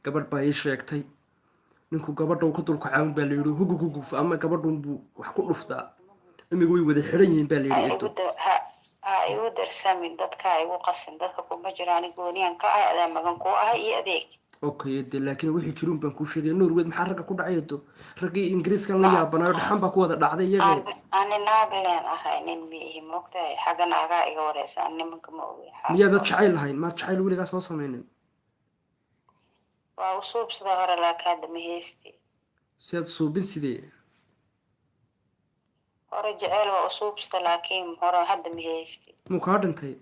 gabadh baa ii sheegtay ninku gabadha uu ka dulka caawin baa layidhi huguguguf ama gabadhun buu wax ku dhuftaa imiga way wada xiran yihiin baa layidhi edo ha igu darsamin dadka igu qasin dadka kuma jiraan gooniyan ka ah adaa magan ku ah iyo adeeg okay ede laakiin wixii jiruun baan kuu sheegay norwayd maxaa ragga ku dhacay edo raggii ingiriiskan la yaabanaayo dhaxan baa ku wada dhacday iyaga ani naag leen ahay nin miihi moogtahay xagga naagaa iga wareysa nimanka ma ogi miyaadad jacayl lahayn maad jacayl weligaa soo samaynin waa usuubsada hore laakaada ma heysti siaad suubin sidee hore jeceel waa usuubsada laakiin hore hadda ma heysti muu kaa dhintay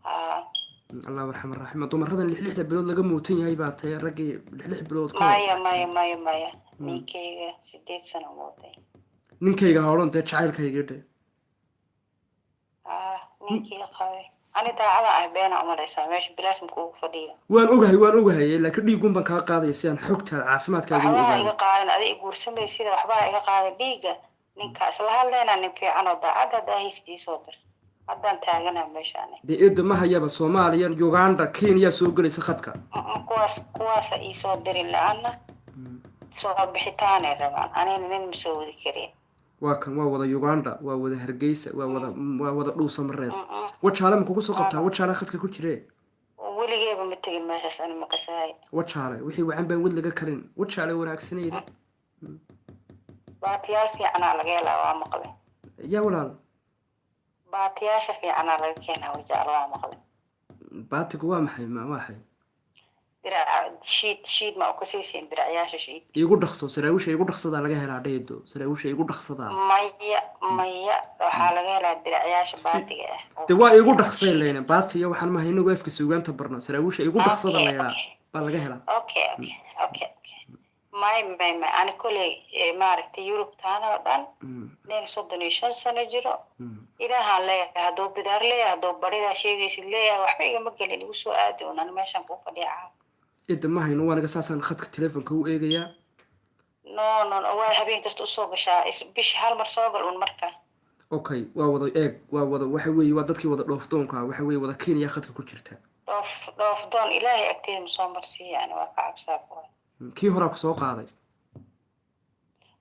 haa allah warxam raxima dumaradan lixda bilood laga muutan yahay baa tahay raggii lix bilood maya ninkeyga 8 sano mooday ninkayga ha odhan dee jacaylkayga dhe ninkii qabay ani daacada ah beena umalaysaa meesha bilaash makuugu fadhiyo waan ogahay laakiin dhiigun baan kaa qaadaya si aan xogtaada caafimaadkaaga u waxbaa ogaano iga qaadan adi guursamay sida waxbaa iga qaaday dhiiga ninka isla hadleynaa nin fiican oo daacad haddaa haystiisoo dir haddaan taaganaha meeshaan dee eedda ma hayaba soomaaliya uganda kenya soo gelaysa khadka kuwaasa iisoo dirin la-aana soo bixitaanay rabaan anina nin ma soo wadi karin waa kan waa wada uganda waa wada hargeysa waa wada dhuusa mareeb wajaale ma kugu soo qabtaa wajaale khadka ku jire weligeeba ma tegin meeshaas ani makasahay wajaale wixii wacan baan wad laga karin wajaale wanaagsanayda baatiyaal fiicanaa laga helaa waa maqlay yaa walaal baatiyaasha fiicanaa laga keenaa wajaale waa maqlay baatigu waa maxay waxay shiid ma ukasiisiin diracyaasha shiid igu dhaqso saraawisha igu dhaqsadaa laga helaa dheedo saraawisha igu dhaqsadaa maya waxaa laga helaa diracyaasha baatiga ah de waa igu dhaqsay leyna baatiga waxaan mahay inagu afka suugaanta barna saraawisha igu dhaqsada leeyaa baa laga helaa okay may ani koley maaragtay yurubtaan oo dhan nin 35 sano jiro ilaahaan leeyahay hadduu bidaar leeyahay hadduu baridaa sheegaysid leeyahay waxba igama gelin igu soo aadi un ani meeshaan kuu fadhiya idda ma hayno waanaga saasaan khadka teleefonka u eegayaa no waa habeen kasta usoo gashaa bishi hal mar soo gal un marka okay waa wada eeg waa wada waxa weeye waa dadkii wada dhoofdoonka waxa weeye wada kenya khadka ku jirta dhoofdoon ilaahay agteeda ma soo marsiiya yani waa ka cabsaa kuwa kii horaa ku soo qaaday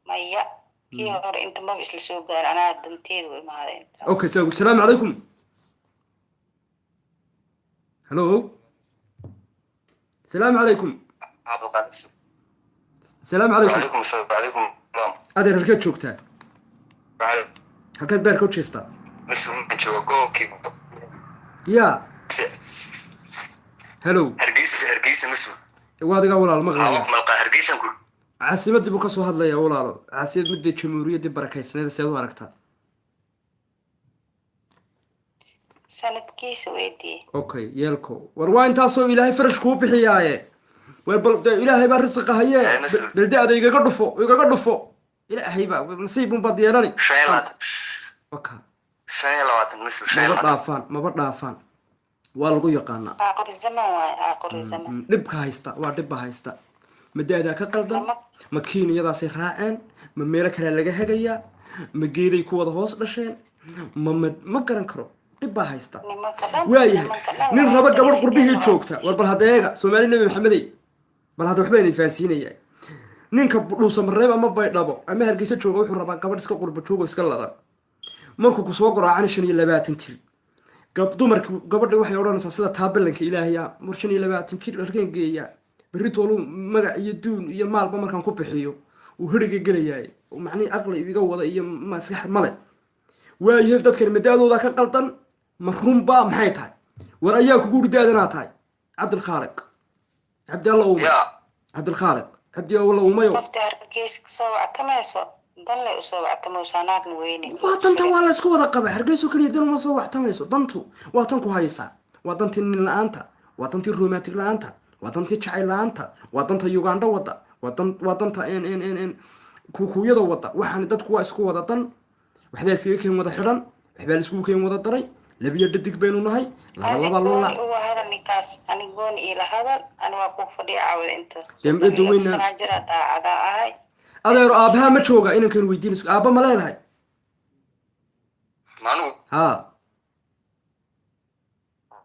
maya kii hore inta maba isla soo gaar anaa danteeda u imaadeen okay salaamu calaykum hello السلام عليكم السلام عليكم وعليكم السلام وعليكم السلام أدير هلكات شوكتا هلكات باركوت شيفتا مسو من جوكوكي يا هلو هرقيس مسو وادقا ولا المغلية ملقا هرقيس نقول عاصمة دي بكسو هاد ليا ولا عاصمة مدى جمهورية دي بركايسنة دا سيادو هاركتا sanadkiisa weydii okay yeelko war waa intaasoo ilaahay farash kuu bixiyaaye war bal ilaahay baa risiqa hayee baldaada igaga dhufo ilaahay baa nasiibun baad yeelani maba dhaafaan waa lagu yaqaanaa aaqori zaman dhibka haysta waa dhibba haysta ma daadaa ka qaldan ma kiiniyadaasay raaceen ma meelo kalea laga hagayaa ma geeday ku wada hoos dhasheen ma garan karo dhib baa haysta waayahay nin raba gabadh qurbihii joogta war bal hadda eega soomaali nabi maxamedey bal hadda waxba inay fahansiinayaa ninka dhuusa mareeb ama baydhabo ama hargeysa jooga wuxuu rabaa gabadh iska qurba joogo iska ladan markuu ku soo goraacan 25 jir dumarki gabadha waxay odhanaysaa sida taabalanka ilaahiya mar 25 jir halkeen geeyaa berri toolu magac iyo duun iyo maalba markaan ku bixiyo uu hiriga gelayaay macnii aqli iga wada iyo maskax male waayahay dadkan madaadooda ka qaldan ma runba maxay tahay war ayaa kugu uri da-danaa tahay cabdilkhaaliq cabdi alla uume yaa cabdilkhaaliq cabdi alla uumayo qofta hargeysa kasoo wactamayso dan lay usoo wactamaysaa naagna weyne waa danta waa la isku wada qaba hargeyso keliya dan uma soo waxtamayso dantu waa tan ku haysaa waa dantii nin la-aanta waa dantii romantic la-aanta waa dantii jacayl la-aanta waa danta uganda wada waa danta kuukuyada wada waxaan dadku waa isku wada dan waxbaa iskaga keen wada xidhan waxbaa la iskugu keen wada daray labiyo dhadig baynu nahay laba loo la uwa hadal ninkaas aniga gooni ila hadal ani waa ku fadhiya caawada inta Jamciyadda weyna- sanaa jira daacada ahay adeero aabaha ma jooga inankan weydiinayso aabba ma leedahay maanugu haa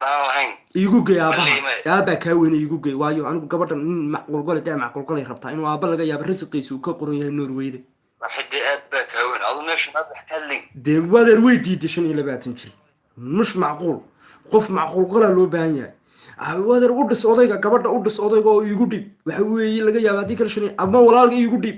baan lahayn iigu gey aabaha Wallaahi aabbaa kaa weyne iigu gey waayo anigu gabadhan nin macqulgole daa macqulgolay rabtaa inuu aabba laga yaabo rasiqiisa uu ka qoran yahay norweyda waxidii aad baa kaa weyn adu meesha maad wax ka hadlayn dee waadeer way diiday 25 jir مش معقول qof macquul qala loo baahan yahay waadeer u dhis odayga gabadha u dhis odayga oo iigu dhib waxa weeye laga yaabaa hadii kala shanay ama walaalka iigu dhib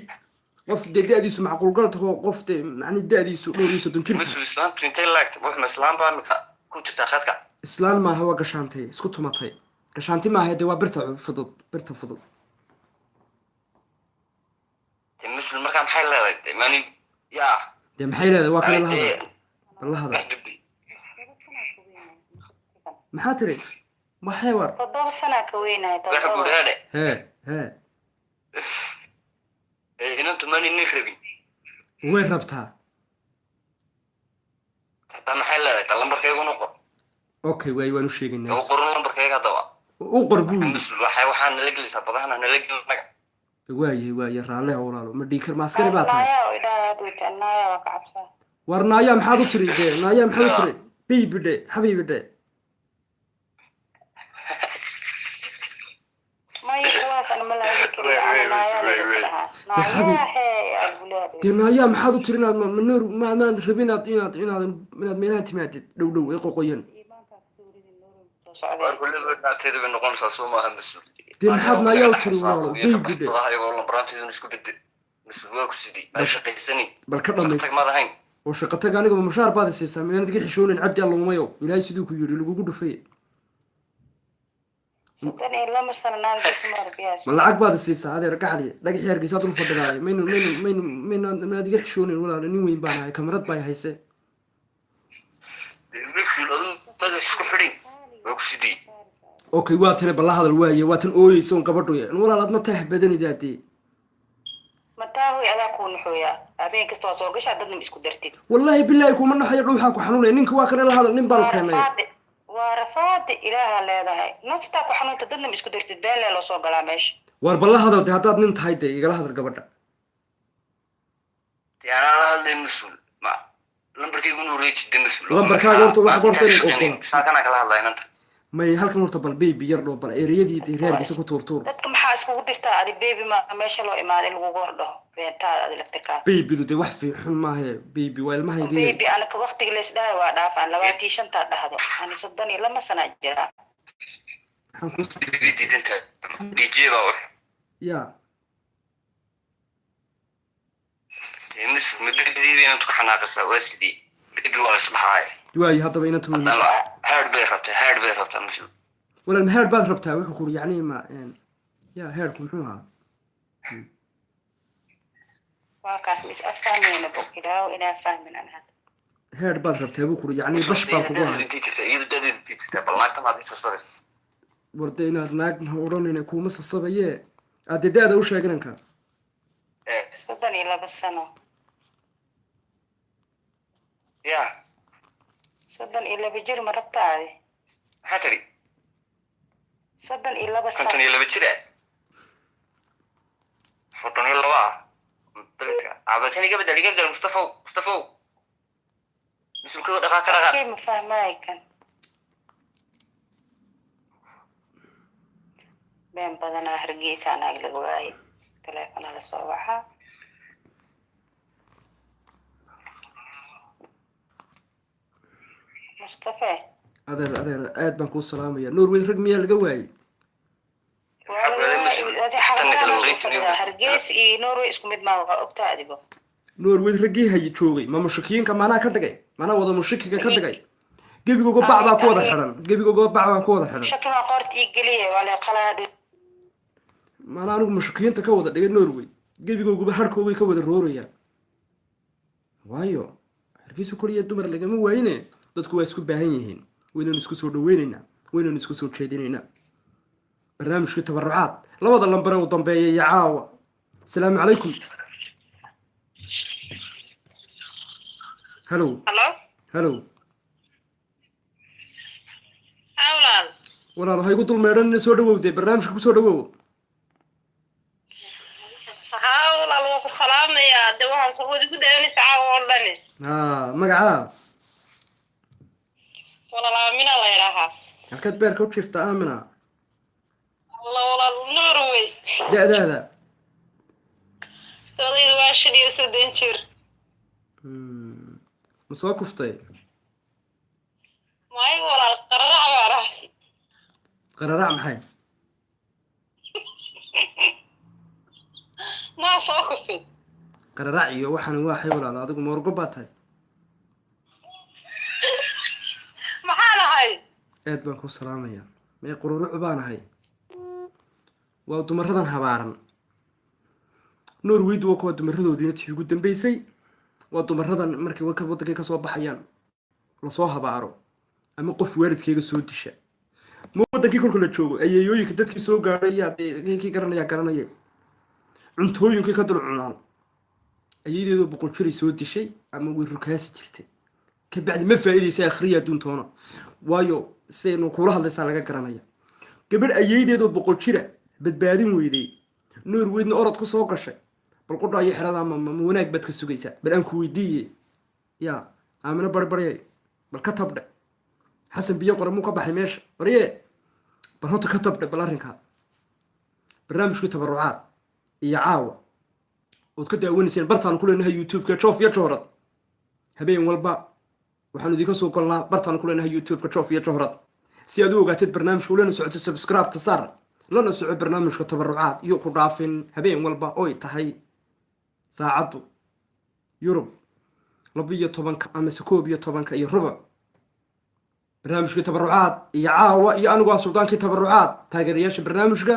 qof da'diisu macquul galta oo qof macni da'diisu dhowriisa tan jirta musul islaamtu intay laagtay wax ma islaam baa mika ku jirta khadka islaan ma hawa gashaantay isku tumatay gashaanti ma ahayde waa birta fudud te musul markaa maxay leedahay mani yaa dee maxay leedahay waa kale la hadal maxaa tiri maxay war 7 sana ka weynahay waxa ku dhaade hee inantu mani nifrabi way rabtaa ta maxay leedahay lambarkaygu noqo okay waanu sheegaynaa oo qoran lambarkayga dawa u qorbu musul waxaan la gelisaa badana la gelinaga waaye raalle walaalo ma dhiikar maaskari baa tahay naaya ilaa duutanaaya waa ka cabsaa war naaya maxaad u tiri de naaya maxaad u tiri baby de habibi de maya kuwaas ana ma lahayn keliya ana naaya naaya hee albulaad de naaya maxaad u tiri inaad manur maad rabin inaad meelaha timaadid dhow ee qoqoyan war kullu naatayda bay noqonaysaa soo maaha musul de maxaad naaya u tiri walaalo baby de ayagoo lambaranteedu isku bedel musul waa ku sidii ma shaqaysani bal ka dhamays tagmadahayn oo shaqo tag aniga mushaar baad siisaa meelad ka xishoonin cabdi alla umayo ilaahay siduu ku yiri lagugu dhufay sidan iyo lama sana naan dadka marbiyaas ma lacag baad siisaa adeer gacali dhagax yarkiisa dul fadhigaay mayna adiga xishoonin walaalo nin weyn baan ahay kamarad bay hayse musul adu madax isku xidhin waa ku sidii okay waa tane balla hadal waaye waa tan ooyeyso gabadhu walaal adna taah badanidaadii mataahu adaa ku nuxooya habeen kasta waa soo gashaa dadna isku dartid wallahi billahi kuma naxayo dhuuxa ku xanuunay ninka waa kana la hadal nin baan keenay waa rafaad ilaaha leedahay nafta ku xanuunta dadna isku dartid been loo soo galaa meesha war balla hadal de haddaad nin tahay de igala hadal gabadha yaana hadlay musul ma lambarkaygu inuu reejide musul lambarkaaga horta wax qortay ogola saakana kala hadlay inanta may halkan horta bal baby yar dhoo bal ereyadii reerkiisa ku tuurtuur dadka maxaa iskugu dirtaa adi baby ma meesha loo imaaday lagu gordho beentaada adi laftirkaa babydu de wax fiixun maahe baby waa ilmahayga baby anaka waqtiga leesdhahay waa dhaafaan 25 dhahdo ani 32 sana jira waxaan ku diidinta DJ baa wax ya musul ma bidii inantu ka xanaaqaysaa waa sidii baby waa isbaxaay waayi haddaba inanta weyn hard bay rabtaa musul walaal maheer baad rabtaa wuxuu kuri yacni ma ya heerku muxuu ahaa waa kaas mis afahmeyna bog ilaahu inaa fahmin an hadda heer baad rabtaa buu kuri yacni bash baan kugu haray warda inaad naag maha odhanayna kuuma sasabayee aad dee da-da u sheeg inanka 32 sano ya 32 jir ma rabtaa adi maxaa tiri 32 sano 52 jira 42 dalka abasani gabadha Mustafa musulku dhaqa kee ma fahmay kan been badanaa hargeysa anaag laga waayay teleefona la soo waxaa mustafa adeer aad baan kuu salaamaya norway rag miyaa laga waayey hargeys iyo norway isku mid maa waa ogtaa adigo norway raggii hay joogay ma mushakiyiinka maanaa ka dhigay maanaa wada mushakiga ka dhigay gebigooga bac baa ku wada xidhan gebigooga bac baa ku wada xidhan shaki ma qoort ii geliye wala qalaad maana anigu mashakiinta ka wada dhigay Norway gebigooga harkoogay ka wada roorayaan waayo hargeysa kaliya dumar lagama waayine dadku waa isku baahan yihiin weynaan isku soo dhaweynaynaa weynaan isku soo jeedinaynaa barnaamijka tabarucaad labada lambar ee u dambeeya iyo caawa asalaamu calaykum hello hello awlaal walaal waxay ku dulmeedhan soo dhawowday barnaamijka ku soo dhawow awlaal waa ku salaamayaa de waxaan ku wadi ku dayanaysa caawa oo dhani magacaa walaal aamina la yidhaahaa halkaad beerka u jiifta aamina walaal Norway da'daada dawladda waa 5 jir ma soo kuftay maayo walaal qararac gaara qararac maxay ma soo kuftay qararac iyo waxaan waaxay walaal adigu ma wargo baa tahay maxaa lahay aad baan ku salaamayaa may qururuc baan ahay waa dumaradan habaaran Norway waa kuwa dumaradoodina tii ugu dambeysay waa dumaradan markay waddanka ka soo baxayaan la soo habaaro ama qof waalidkayga soo disha ma waddankii kolka la joogo ayeeyooyinka dadkii soo gaaray kii garanaya cuntooyinkii ka dul cunaan ayeedeedu boqol jiray soo dishay ama way rukaasi jirtay ka bacdi ma faa'iideysa akhriya duntoona waayo saynu kula hadlaysaa laga garanaya gabadh ayeedeedu boqol jira badbaadin weyday Norwayna orod ku soo gashay bal qodha ay xirada ma wanaag bad ka sugaysa bal aan ku weydiiyay ya aamina barbariyay bal ka tabdhe xasan biyo qoran muu ka baxay meesha wariye bal hota ka tabdhe bal arrinka barnaamijku tabarucaad iyo caawa ood ka daawanayseen bartaan ku leenahay YouTube-ka Joof iyo Joorad habeen walba waxaan idinka soo galnaa bartaan ku leenahay YouTube-ka Joof iyo Joorad si aad u ogaatid barnaamijku lana socoto subscribe ta sar lana soco barnaamijka tabarucaad iyo ku dhaafin habeen walba oo tahay saacadu Yurub 12 ama 11 iyo rubuc barnaamijka tabarucaad iyo caawa iyo anigu sultaankii tabarucaad taageerayaasha barnaamijka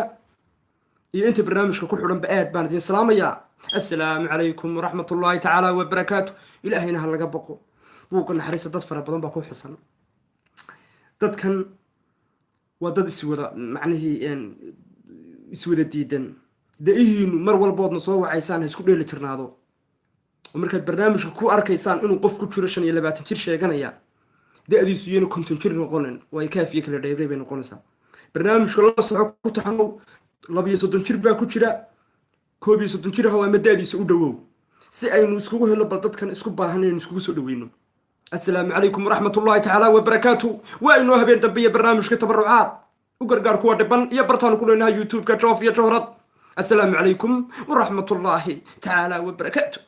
iyo inta barnaamijka ku xidhan aad baan idin salaamayaa assalaamu calaykum waraxmatullaahi tacaala wabarakaatu ilaahayna ha laga baqo buuqa naxariista dad fara badan baa ku xisan dadkan waa dad iswada macnihii iswada diidan daihiinu mar walboodna soo wacaysaan ha isku dheeli jirnaado oo markaad barnaamijka ku arkaysaan inuu qof ku jiro 25 jir sheeganaya da'diisu iyana 50 jir noqonin way kaafiye kala dheeray bay noqonaysaa barnaamijka la soco ku taxano 32 jir baa ku jira 31 jir hawa madadiisa u dhawow si aynu iskugu helo bal dadkan isku baahaneen iskugu soo dhaweyno assalaamu calaykum waraxmatullaahi tacaala wabarakaatu waa inoo habeen dambe barnaamijka tabarucaad u gargaar kuwa dhiban iyo bartaan ku leenahay YouTube-ka Joof iyo Joorad assalaamu calaykum waraxmatullaahi tacaala wabarakaatu